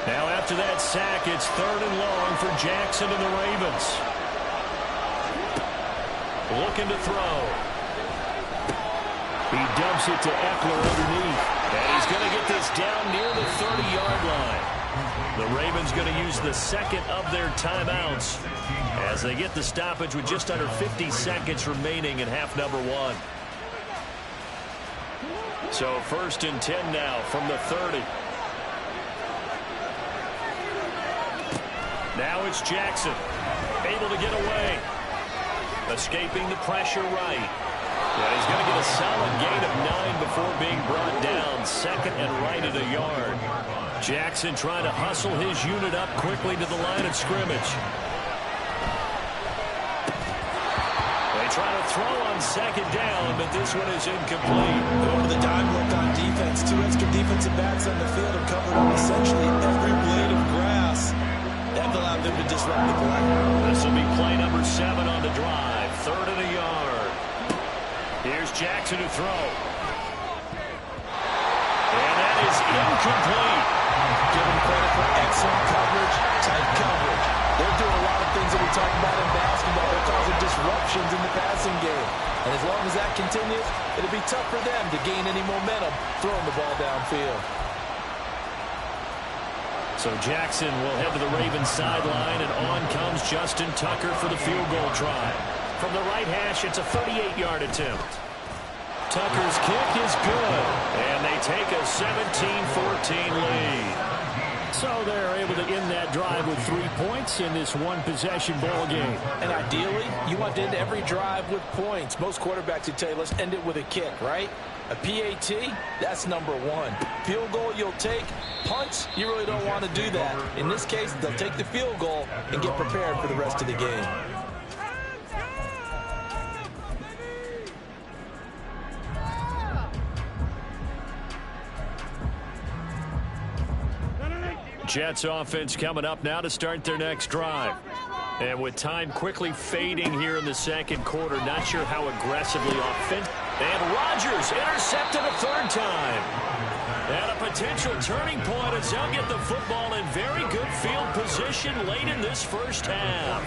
Now after that sack, it's 3rd and long for Jackson and the Ravens. Looking to throw. He dumps it to Eckler underneath. And he's going to get this down near the 30-yard line. The Ravens going to use the 2nd of their timeouts as they get the stoppage with just under 50 seconds remaining in half number 1. So 1st and 10 now from the 30. Now it's Jackson, able to get away. Escaping the pressure right. Yeah, he's going to get a solid gain of 9 before being brought down. Second and right at a yard. Jackson trying to hustle his unit up quickly to the line of scrimmage. They try to throw on second down, but this one is incomplete. Going to the dime look on defense. 2 extra defensive backs on the field have covered up essentially every blade of grass. That allowed them to disrupt the play. This will be play number 7 on the drive. Third and a yard. Here's Jackson to throw. And that is incomplete. Give him credit for excellent coverage, tight coverage. They're doing a lot of things that we talk about in basketball. They're causing disruptions in the passing game. And as long as that continues, it'll be tough for them to gain any momentum throwing the ball downfield. So Jackson will head to the Ravens sideline, and on comes Justin Tucker for the field goal try. From the right hash, it's a 38-yard attempt. Tucker's kick is good, and they take a 17-14 lead. So they're able to end that drive with 3 points in this one-possession ball game. And ideally, you want to end every drive with points. Most quarterbacks would tell you, let's end it with a kick, right? A PAT, that's number 1. Field goal you'll take. Punts, you really don't want to do that. In this case, they'll take the field goal and get prepared for the rest of the game. Jets offense coming up now to start their next drive. And with time quickly fading here in the second quarter, not sure how aggressively offensive. And Rodgers intercepted a 3rd time. And a potential turning point as they'll get the football in very good field position late in this first half.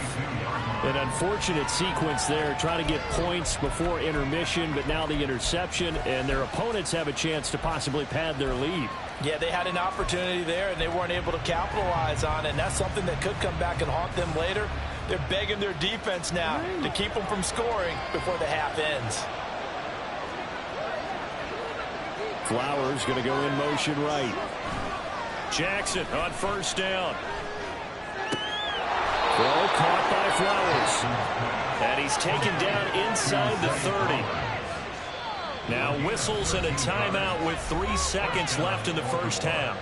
An unfortunate sequence there, trying to get points before intermission, but now the interception, and their opponents have a chance to possibly pad their lead. Yeah, they had an opportunity there, and they weren't able to capitalize on it, and that's something that could come back and haunt them later. They're begging their defense now to keep them from scoring before the half ends. Flowers going to go in motion right. Jackson on first down. Throw caught by Flowers. And he's taken down inside the 30. Now whistles and a timeout with 3 seconds left in the first half.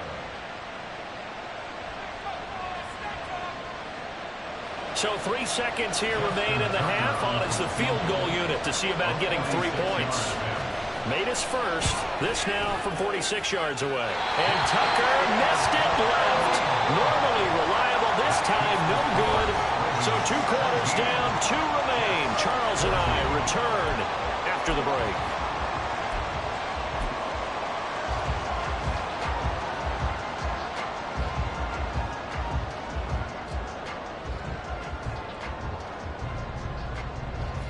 So 3 seconds here remain in the half. On it's the field goal unit to see about getting 3 points. Made his first. This now from 46 yards away. And Tucker missed it left. Normally reliable. This time no good. So 2 quarters down, 2 remain. Charles and I return after the break.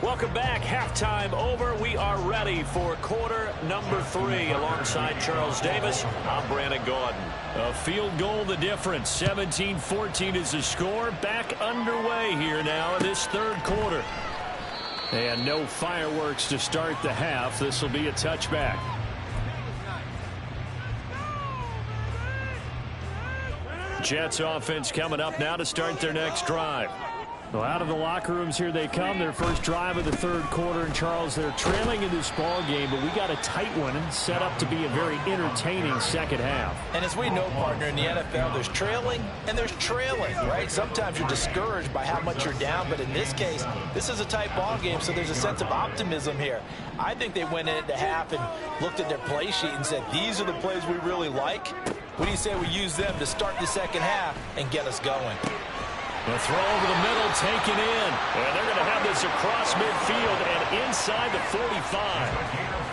Welcome back. Halftime over. We are ready for quarter number 3. Alongside Charles Davis, I'm Brandon Gaudin. A field goal the difference. 17-14 is the score. Back underway here now in this third quarter. And no fireworks to start the half. This will be a touchback. Jets offense coming up now to start their next drive. Well, out of the locker rooms here they come. Their first drive of the third quarter. And Charles, they're trailing in this ball game, but we got a tight one and set up to be a very entertaining second half. And as we know, partner, in the NFL, there's trailing and there's trailing, right? Sometimes you're discouraged by how much you're down, but in this case, this is a tight ball game, so there's a sense of optimism here. I think they went into half and looked at their play sheet and said, these are the plays we really like. What do you say we use them to start the second half and get us going? The throw over the middle, taken in. And they're going to have this across midfield and inside the 45.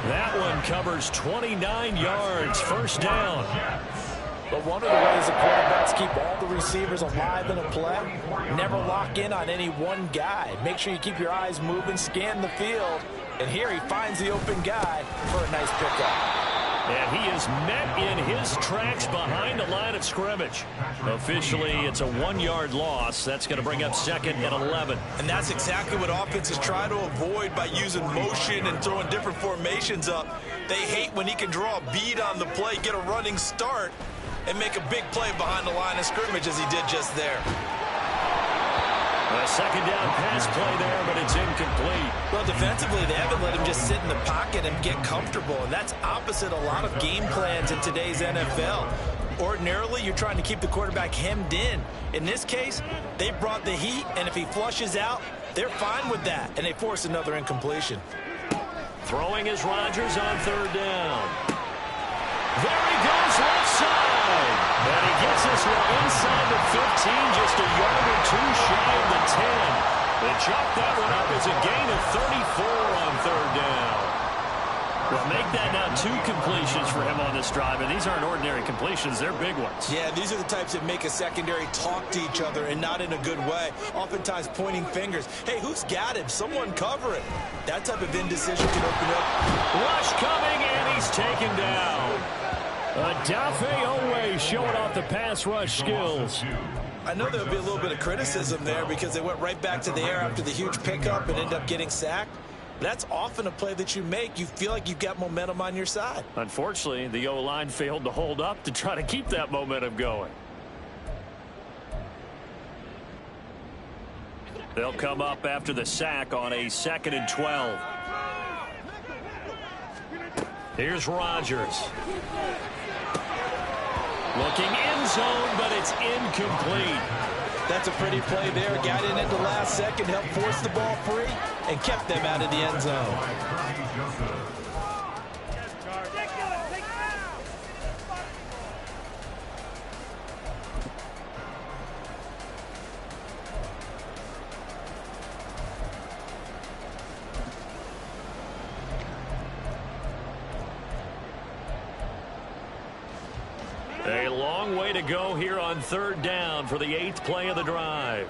That one covers 29 yards. First down. But one of the ways the quarterbacks keep all the receivers alive in a play, never lock in on any one guy. Make sure you keep your eyes moving, scan the field. And here he finds the open guy for a nice pickup. And he is met in his tracks behind the line of scrimmage. Officially, it's a 1-yard loss. That's going to bring up second and 11. And that's exactly what offenses try to avoid by using motion and throwing different formations up. They hate when he can draw a bead on the play, get a running start, and make a big play behind the line of scrimmage as he did just there. A second down pass play there, but it's incomplete. Well, defensively, they haven't let him just sit in the pocket and get comfortable, and that's opposite a lot of game plans in today's NFL. Ordinarily, you're trying to keep the quarterback hemmed in. In this case, they brought the heat, and if he flushes out, they're fine with that, and they force another incompletion. Throwing is Rodgers on third down. There he goes left side. And he gets us inside the 15, just a yard or two shy of the 10. They chop that one up as a gain of 34 on third down. Well, make that now 2 completions for him on this drive, and these aren't ordinary completions. They're big ones. Yeah, these are the types that make a secondary talk to each other and not in a good way, oftentimes pointing fingers. Hey, who's got him? Someone cover it. That type of indecision can open up. Rush coming, and he's taken down. Odafe Oweh showing off the pass rush skills. I know there'll be a little bit of criticism there because they went right back to the air after the huge pickup and ended up getting sacked. That's often a play that you make. You feel like you've got momentum on your side. Unfortunately, the O-line failed to hold up to try to keep that momentum going. They'll come up after the sack on a 2nd and 12. Here's Rodgers. Looking end zone, but it's incomplete. That's a pretty play there. Got in at the last second, helped force the ball free, and kept them out of the end zone. A long way to go here on third down for the 8th play of the drive.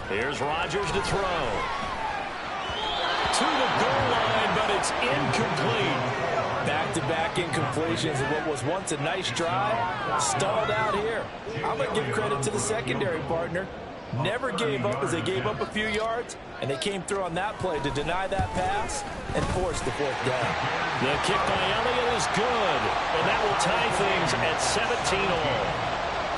Here's Rodgers to throw. To the goal line, but it's incomplete. Back-to-back incompletions of what was once a nice drive. Stalled out here. I'm going to give credit to the secondary partner. Never gave up as they gave up a few yards, and they came through on that play to deny that pass and force the 4th down. The kick by Elliott is good, and that will tie things at 17 all.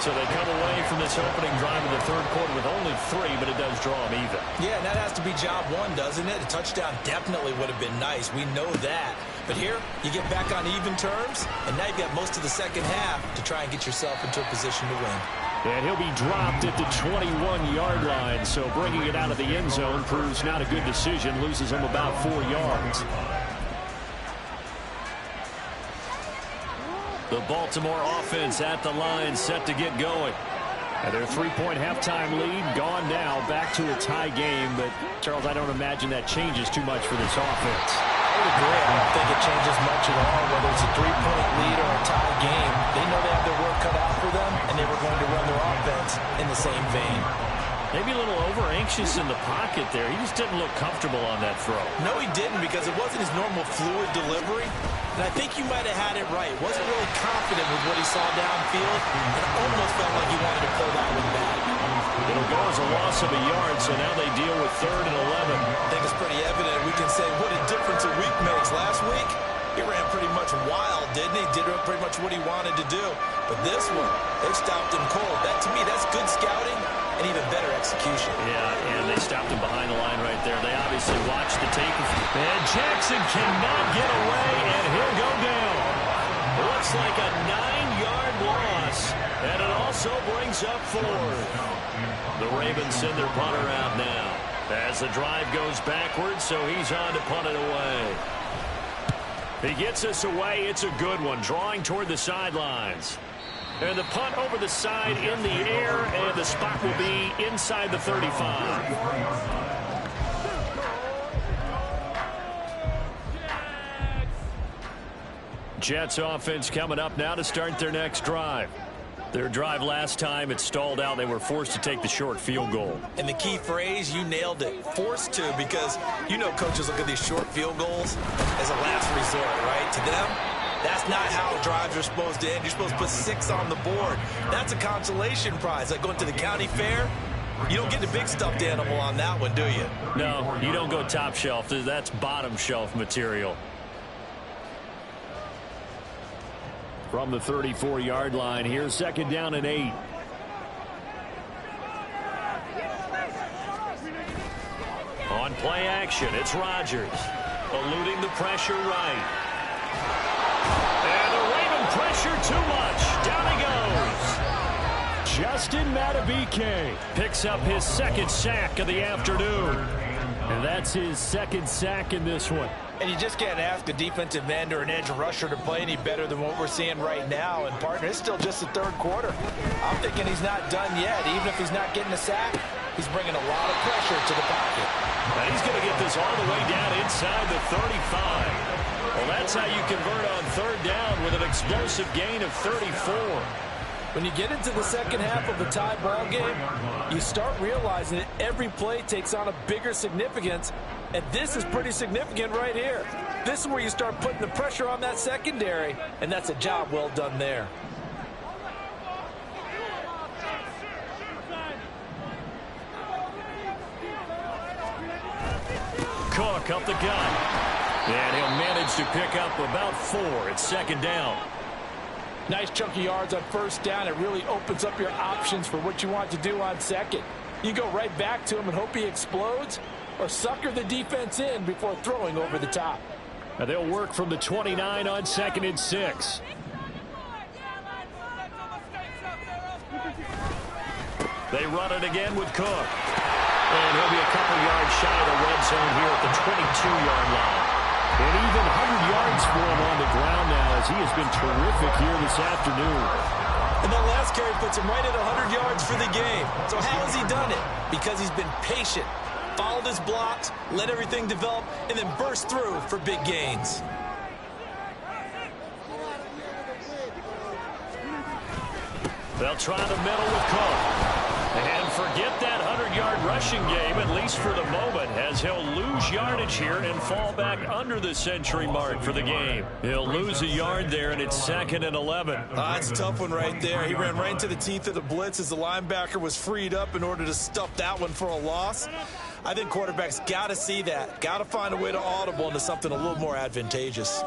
So they come away from this opening drive in the third quarter with only 3, but it does draw them even. Yeah, and that has to be job one, doesn't it? A touchdown definitely would have been nice. We know that. But here, you get back on even terms, and now you've got most of the second half to try and get yourself into a position to win. And he'll be dropped at the 21-yard line, so bringing it out of the end zone proves not a good decision, loses him about 4 yards. The Baltimore offense at the line, set to get going. And their 3-point halftime lead gone now, back to a tie game. But, Charles, I don't imagine that changes too much for this offense. I would agree. I don't think it changes much at all, whether it's a 3-point lead or a tie game. They know they have their work cut out for them, and they were going to run their offense in the same vein. Maybe a little over-anxious in the pocket there. He just didn't look comfortable on that throw. No, he didn't, because it wasn't his normal fluid delivery. And I think you might have had it right. Wasn't really confident with what he saw downfield, and almost felt like he wanted to pull that one back. It'll go as a loss of a yard, so now they deal with 3rd and 11. I think it's pretty evident. We can say what a difference a week makes. Last week, he ran pretty much wild, didn't he? Did pretty much what he wanted to do. But this one, they stopped him cold. That, to me, that's good scouting and even better execution. Yeah, and they stopped him behind the line right there. They obviously watched the tape. And Jackson cannot get away, and he'll go down. Looks like a 9-yard loss, and it also brings up 4th. The Ravens send their punter out now as the drive goes backwards, so he's on to punt it away. He gets us away. It's a good one, drawing toward the sidelines. And the punt over the side in the air, and the spot will be inside the 35. Jets offense coming up now to start their next drive. Their drive last time, it stalled out. They were forced to take the short field goal. And the key phrase, you nailed it, forced to, because you know coaches look at these short field goals as a last resort, right? To them, that's not how drives are supposed to end. You're supposed to put 6 on the board. That's a consolation prize. Like going to the county fair, you don't get the big stuffed animal on that one, do you? No, you don't go top shelf. That's bottom shelf material. From the 34-yard line, here's 2nd down and 8. on play action. It's Rodgers. Eluding the pressure right. And the Raven pressure too much. Down he goes. Justin Madubuike picks up his second sack of the afternoon. And that's his second sack in this one. And you just can't ask a defensive end or an edge rusher to play any better than what we're seeing right now. And, partner, it's still just the third quarter. I'm thinking he's not done yet. Even if he's not getting a sack, he's bringing a lot of pressure to the pocket. And he's going to get this all the way down inside the 35. Well, that's how you convert on third down with an explosive gain of 34. When you get into the second half of a tie ball game, you start realizing that every play takes on a bigger significance, and this is pretty significant right here. This is where you start putting the pressure on that secondary, and that's a job well done there. Cook up the gut, and he'll manage to pick up about 4. It's second down. Nice chunky yards on first down. It really opens up your options for what you want to do on second. You go right back to him and hope he explodes, or sucker the defense in before throwing over the top. And they'll work from the 29 on 2nd and 6. They run it again with Cook. And he'll be a couple yards shy of the red zone here at the 22-yard line. And even 100 yards for him on the ground now, as he has been terrific here this afternoon. And that last carry puts him right at 100 yards for the game. So how has he done it? Because he's been patient, followed his blocks, let everything develop, and then burst through for big gains. They'll try the middle with Cook. And forget that 100-yard rushing game, at least for the moment, as he'll lose yardage here and fall back under the century mark for the game. He'll lose a yard there, and it's 2nd and 11. That's a tough one right there. He ran right into the teeth of the blitz as the linebacker was freed up in order to stuff that one for a loss. I think quarterbacks got to see that. Got to find a way to audible into something a little more advantageous.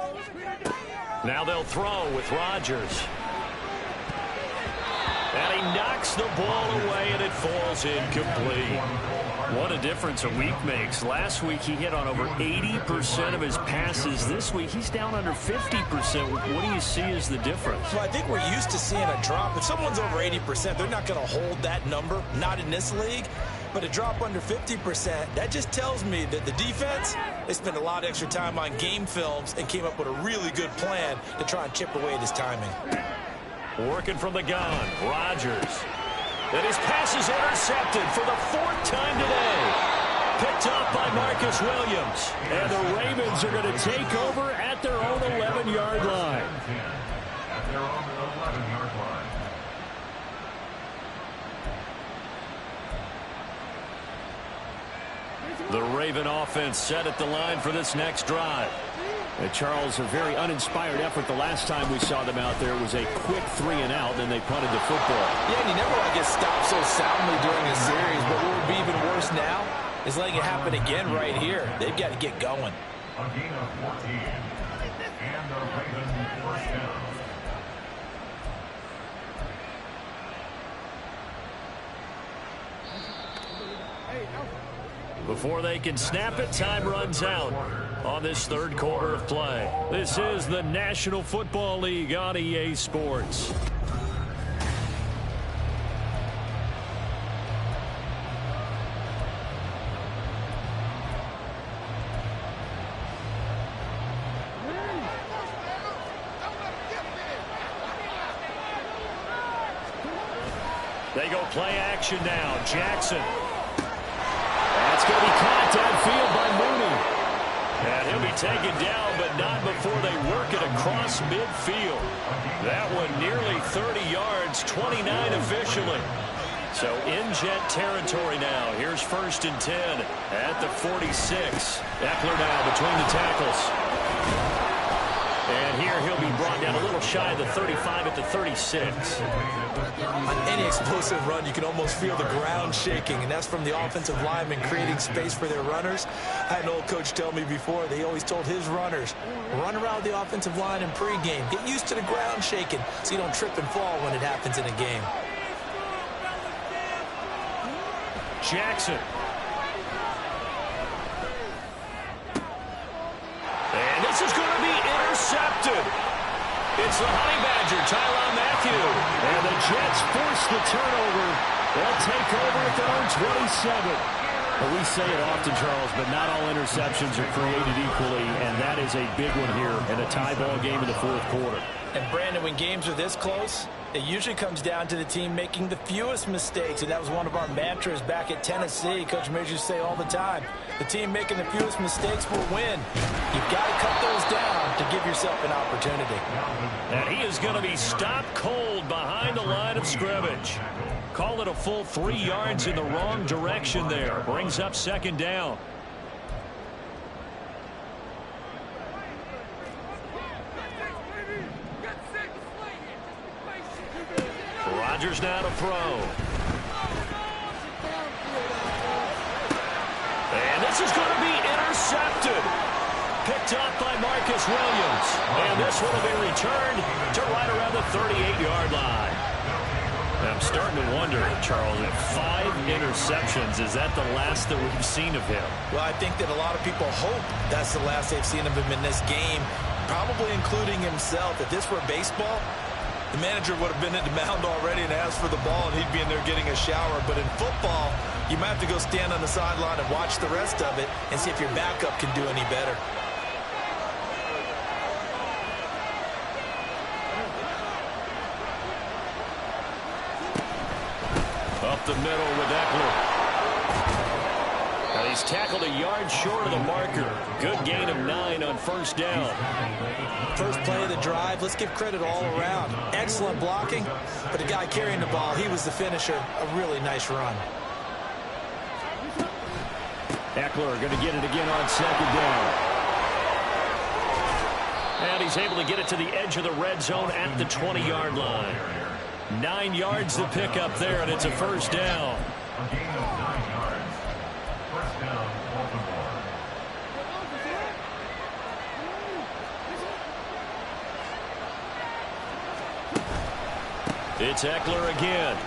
Now they'll throw with Rodgers. And he knocks the ball away, and it falls incomplete. What a difference a week makes. Last week, he hit on over 80% of his passes. This week, he's down under 50%. What do you see as the difference? Well, I think we're used to seeing a drop. If someone's over 80%, they're not going to hold that number, not in this league. But a drop under 50%, that just tells me that the defense, they spent a lot of extra time on game films and came up with a really good plan to try and chip away at his timing. Working from the gun, Rodgers. And his pass is intercepted for the 4th time today. Picked off by Marcus Williams. And the Ravens are going to take over at their own 11-yard line. At their own 11-yard line. The Raven offense set at the line for this next drive. And Charles, a very uninspired effort the last time we saw them out there was a quick 3-and-out, then they punted the football. Yeah, and you never want to get stopped so soundly during a series, but what would be even worse now is letting it happen again right here. They've got to get going. A gain of 14. And the Ravens first down. Before they can snap it, time runs out on this third quarter of play. This is the National Football League on EA Sports. They go play action now. Jackson. That's going to be caught downfield by Mooney. And he'll be taken down, but not before they work it across midfield. That one nearly 30 yards, 29 officially. So in Jet territory now. Here's 1st and 10 at the 46. Eckler now between the tackles. And here he'll be brought down a little shy of the 35 at the 36. On any explosive run, you can almost feel the ground shaking, and that's from the offensive linemen creating space for their runners. I had an old coach tell me before, they always told his runners, run around the offensive line in pregame. Get used to the ground shaking so you don't trip and fall when it happens in a game. It's the Honey Badger, Tyrann Mathieu. And the Jets force the turnover. They'll take over at their own 27. Well, we say it often, Charles, but not all interceptions are created equally, and that is a big one here in a tie ball game in the fourth quarter. And, Brandon, when games are this close, it usually comes down to the team making the fewest mistakes, and that was one of our mantras back at Tennessee. Coach Mears used to say all the time, the team making the fewest mistakes will win. You've got to cut those down to give yourself an opportunity. And he is going to be stopped cold behind the line of scrimmage. Call it a full 3 yards in the wrong direction there. Brings up second down. Rodgers now to throw. And this is going to be intercepted. Picked up by Marcus Williams. And this one will be returned to right around the 38-yard line. I'm starting to wonder, Charles, if 5 interceptions, is that the last that we've seen of him? Well, I think that a lot of people hope that's the last they've seen of him in this game, probably including himself. If this were baseball, the manager would have been at the mound already and asked for the ball, and he'd be in there getting a shower. But in football, you might have to go stand on the sideline and watch the rest of it and see if your backup can do any better. Up the middle with Eckler. And he's tackled a yard short of the marker. Good gain of 9 on first down. First play of the drive, let's give credit all around. Excellent blocking, but the guy carrying the ball, he was the finisher. A really nice run. Eckler going to get it again on second down. And he's able to get it to the edge of the red zone at the 20-yard line. 9 yards to pick up there, and it's a first down. A gain of 9 yards. First down, Baltimore. It's Eckler again.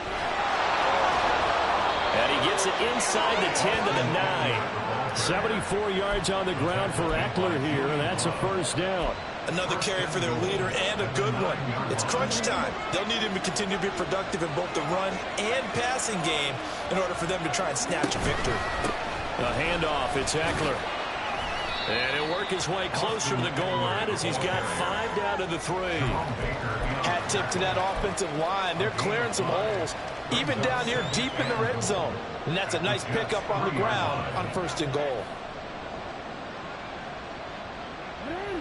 And he gets it inside the 10 to the 9. 74 yards on the ground for Eckler here, and that's a first down. Another carry for their leader and a good one. It's crunch time. They'll need him to continue to be productive in both the run and passing game in order for them to try and snatch a victory. A handoff. It's Eckler. And he'll work his way closer to the goal line as he's got 5 down to the 3. Hat tip to that offensive line. They're clearing some holes, even down here deep in the red zone. And that's a nice pickup on the ground on first and goal.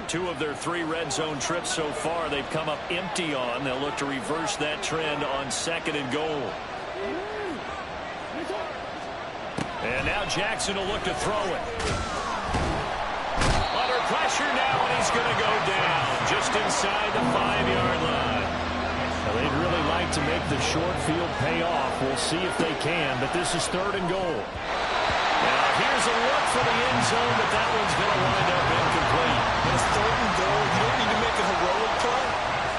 2 of their 3 red zone trips so far they've come up empty on. They'll look to reverse that trend on second and goal. And now Jackson will look to throw it. Under pressure now, and he's going to go down just inside the 5-yard line. Now, they'd really like to make the short field pay off. We'll see if they can, but this is third and goal. Now, here's a look for the end zone, but that one's going to wind up incomplete. When it's third and goal, you don't need to make a heroic play.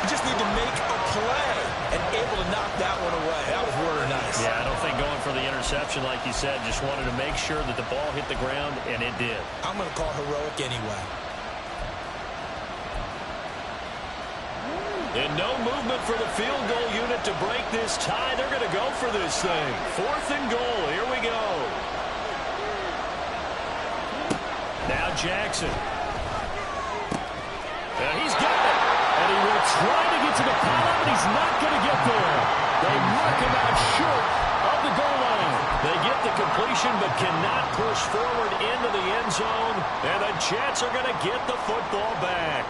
You just need to make a play and able to knock that one away. That was really nice. Yeah, I don't think going for the interception, like you said, just wanted to make sure that the ball hit the ground, and it did. I'm going to call heroic anyway. And no movement for the field goal unit to break this tie. They're going to go for this thing. 4th and goal. Here we go. Now Jackson. And he's got it. And he will try to get to the pylon, but he's not going to get there. They mark him out short of the goal line. They get the completion, but cannot push forward into the end zone. And the Jets are going to get the football back.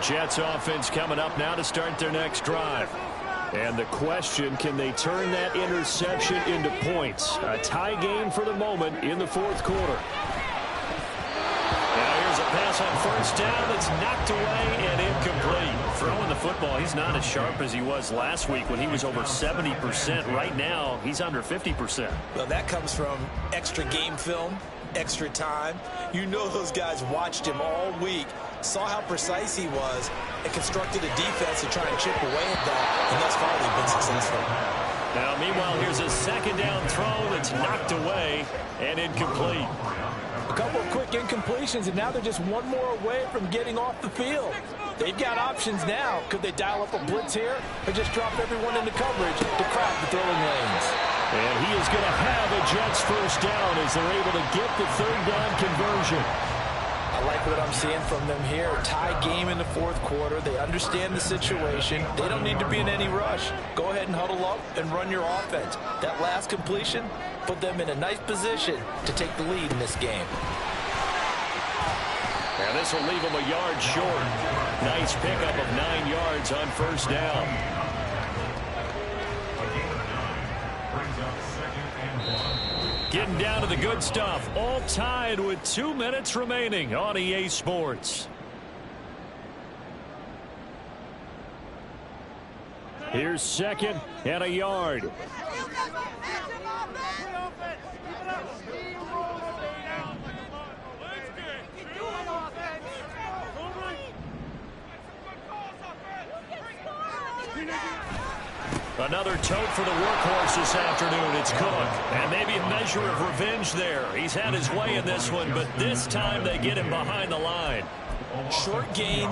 Jets offense coming up now to start their next drive. And the question, can they turn that interception into points? A tie game for the moment in the fourth quarter. Now here's a pass on first down that's knocked away and incomplete. Throwing the football, he's not as sharp as he was last week when he was over 70%. Right now, he's under 50%. Well, that comes from extra game film, extra time. You know those guys watched him all week, saw how precise he was, and constructed a defense to try and chip away at that, and thus far they've been successful. Now, meanwhile, here's a second down throw that's knocked away and incomplete. A couple of quick incompletions, and now they're just one more away from getting off the field. They've got options now. Could they dial up a blitz here or just drop everyone into coverage to crowd the throwing lanes? And he is going to have a Jets first down as they're able to get the third down conversion. I like what I'm seeing from them here. Tie game in the fourth quarter. They understand the situation. They don't need to be in any rush. Go ahead and huddle up and run your offense. That last completion put them in a nice position to take the lead in this game. And this will leave them a yard short. Nice pickup of 9 yards on first down. Getting down to the good stuff. All tied with 2 minutes remaining on EA Sports. Here's second and a yard. Another tote for the workhorse this afternoon. It's Cook. And maybe a measure of revenge there. He's had his way in this one, but this time they get him behind the line. Short gain,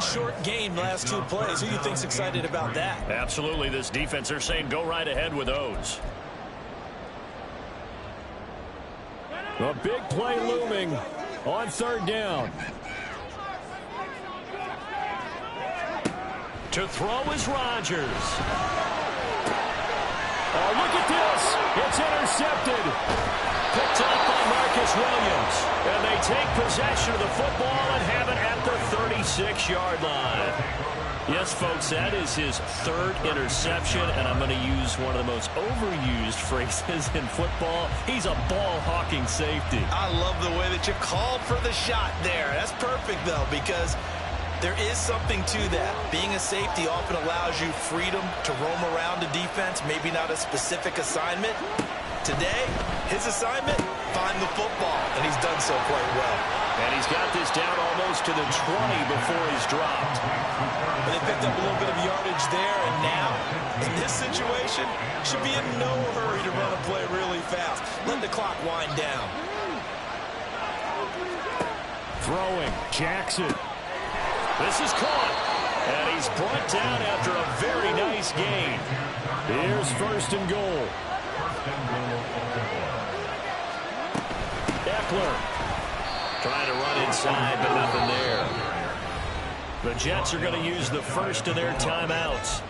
last 2 plays. Who do you think's excited about that? Absolutely. This defense, they're saying go right ahead with those. A big play looming on third down. To throw is Rodgers. Oh, look at this. It's intercepted. Picked up by Marcus Williams. And they take possession of the football and have it at the 36-yard line. Yes, folks, that is his third interception, and I'm going to use one of the most overused phrases in football. He's a ball-hawking safety. I love the way that you called for the shot there. That's perfect, though, because there is something to that. Being a safety often allows you freedom to roam around the defense, maybe not a specific assignment. Today, his assignment, find the football, and he's done so quite well. And he's got this down almost to the 20 before he's dropped. But they picked up a little bit of yardage there, and now, in this situation, should be in no hurry to run a play really fast. Let the clock wind down. Throwing, Jackson. This is caught, and he's brought down after a very nice gain. Here's first and goal. Eckler trying to run inside, but nothing there. The Jets are going to use the first of their timeouts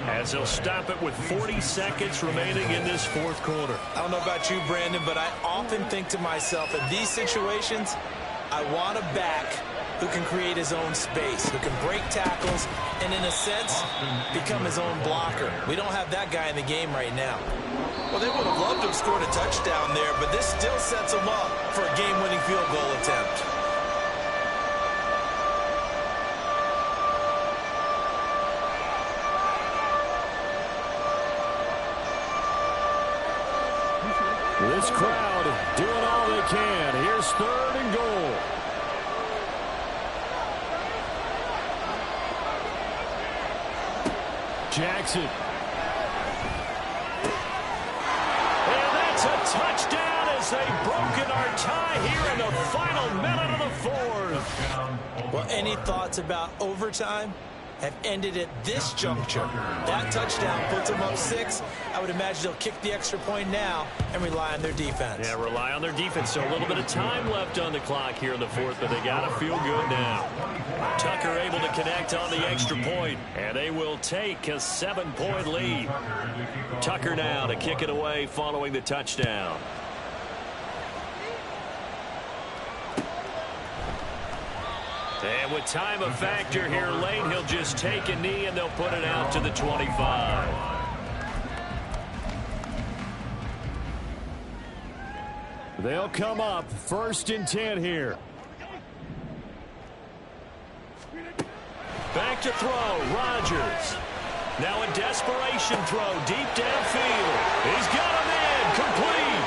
as they'll stop it with 40 seconds remaining in this fourth quarter. I don't know about you, Brandon, but I often think to myself, in these situations, I want a back who can create his own space, who can break tackles, and in a sense, become his own blocker. We don't have that guy in the game right now. Well, they would have loved to have scored a touchdown there, but this still sets them up for a game-winning field goal attempt. This crowd doing all they can. Here's third and goal. Jackson. And that's a touchdown as they've broken our tie here in the final minute of the fourth. Well, any thoughts about overtime? Have ended at this juncture. That touchdown puts them up 6. I would imagine they'll kick the extra point now and rely on their defense. Yeah, rely on their defense. So a little bit of time left on the clock here in the fourth, but they got to feel good now. Tucker able to connect on the extra point, and they will take a 7-point lead. Tucker now to kick it away following the touchdown. And with time a factor here late, he'll just take a knee and they'll put it out to the 25. They'll come up first and 10 here. Back to throw, Rodgers. Now a desperation throw deep downfield. He's got a man, complete.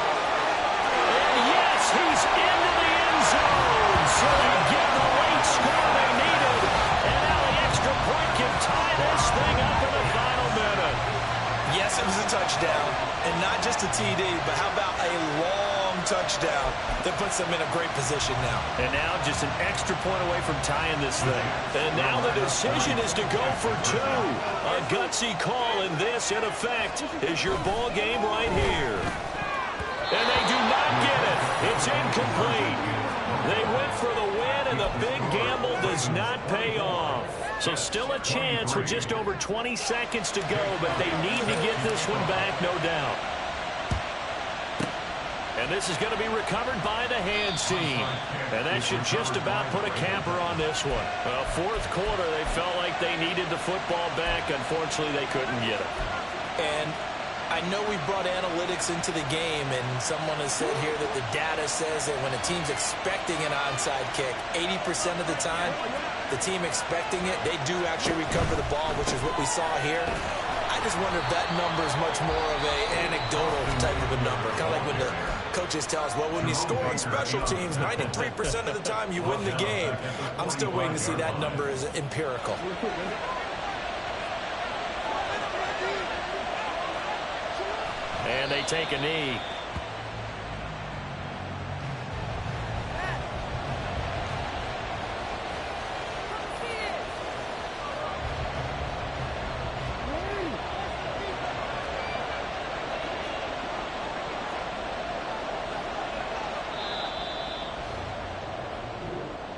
And yes, he's into the end zone. So they get the late score they needed. And now the extra point can tie this thing up in the final minute. Yes, it was a touchdown. And not just a TD, but how about a long touchdown. That puts them in a great position now. And now just an extra point away from tying this thing. And now the decision is to go for two. A gutsy call, and this, in effect, is your ball game right here. And they do not get it. It's incomplete. They went for the win, and the big gamble does not pay off. So still a chance with just over 20 seconds to go, but they need to get this one back, no doubt. And this is going to be recovered by the hands team. And that should just about put a capper on this one. Well, fourth quarter, they felt like they needed the football back. Unfortunately, they couldn't get it. And I know we brought analytics into the game, and someone has said here that the data says that when a team's expecting an onside kick, 80% of the time, the team expecting it, they do actually recover the ball, which is what we saw here. I just wonder if that number is much more of an anecdotal type of a number. Kind of like when the coaches tell us, well, when you score on special teams, 93% of the time you win the game. I'm still waiting to see that number is empirical. And they take a knee.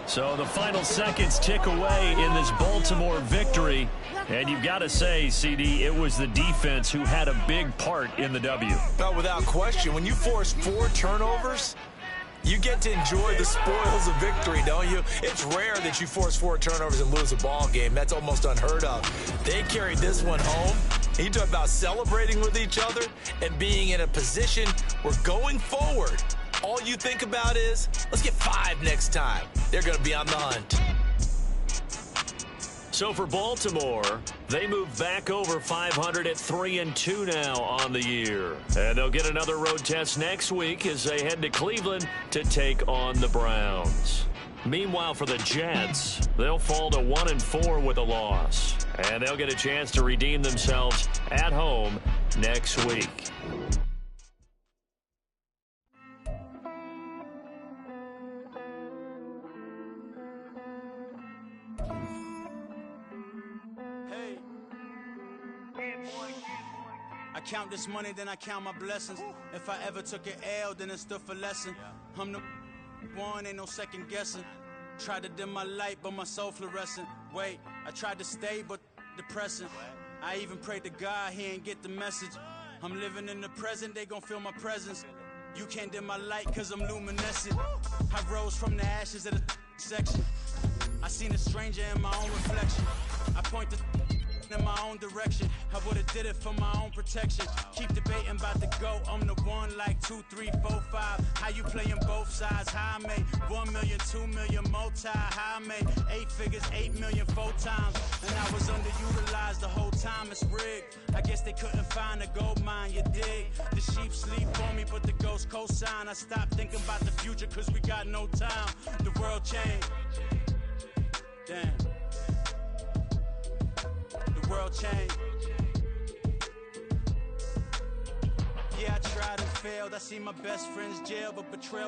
So the final seconds tick away in this Baltimore victory. And you've got to say, CD, it was the defense who had a big part in the W. But without question, when you force 4 turnovers, you get to enjoy the spoils of victory, don't you? It's rare that you force 4 turnovers and lose a ball game. That's almost unheard of. They carried this one home. You talk about celebrating with each other and being in a position where going forward, all you think about is, let's get 5 next time. They're going to be on the hunt. So for Baltimore, they move back over 500 at 3-2 now on the year. And they'll get another road test next week as they head to Cleveland to take on the Browns. Meanwhile, for the Jets, they'll fall to 1-4 with a loss. And they'll get a chance to redeem themselves at home next week. I count this money, then I count my blessings. If I ever took an L, then it stood for lesson. I'm the one, ain't no second guessing. Tried to dim my light, but my soul fluorescent. Wait, I tried to stay, but depressing. I even prayed to God, he ain't get the message. I'm living in the present, they gon' feel my presence. You can't dim my light, cause I'm luminescent. I rose from the ashes of the section. I seen a stranger in my own reflection. I point the in my own direction. I would've did it for my own protection. Keep debating about the GOAT. I'm the one like 2, 3, 4, 5. How you playing both sides? How I made 1 million, 2 million, multi. How I made 8 figures, 8 million 4 times. And I was underutilized the whole time. It's rigged. I guess they couldn't find a gold mine, you dig? The sheep sleep on me, but the ghost cosign. I stopped thinking about the future cause we got no time. The world changed. Damn. The world changed. Yeah, I tried and failed. I see my best friends jail, but betrayal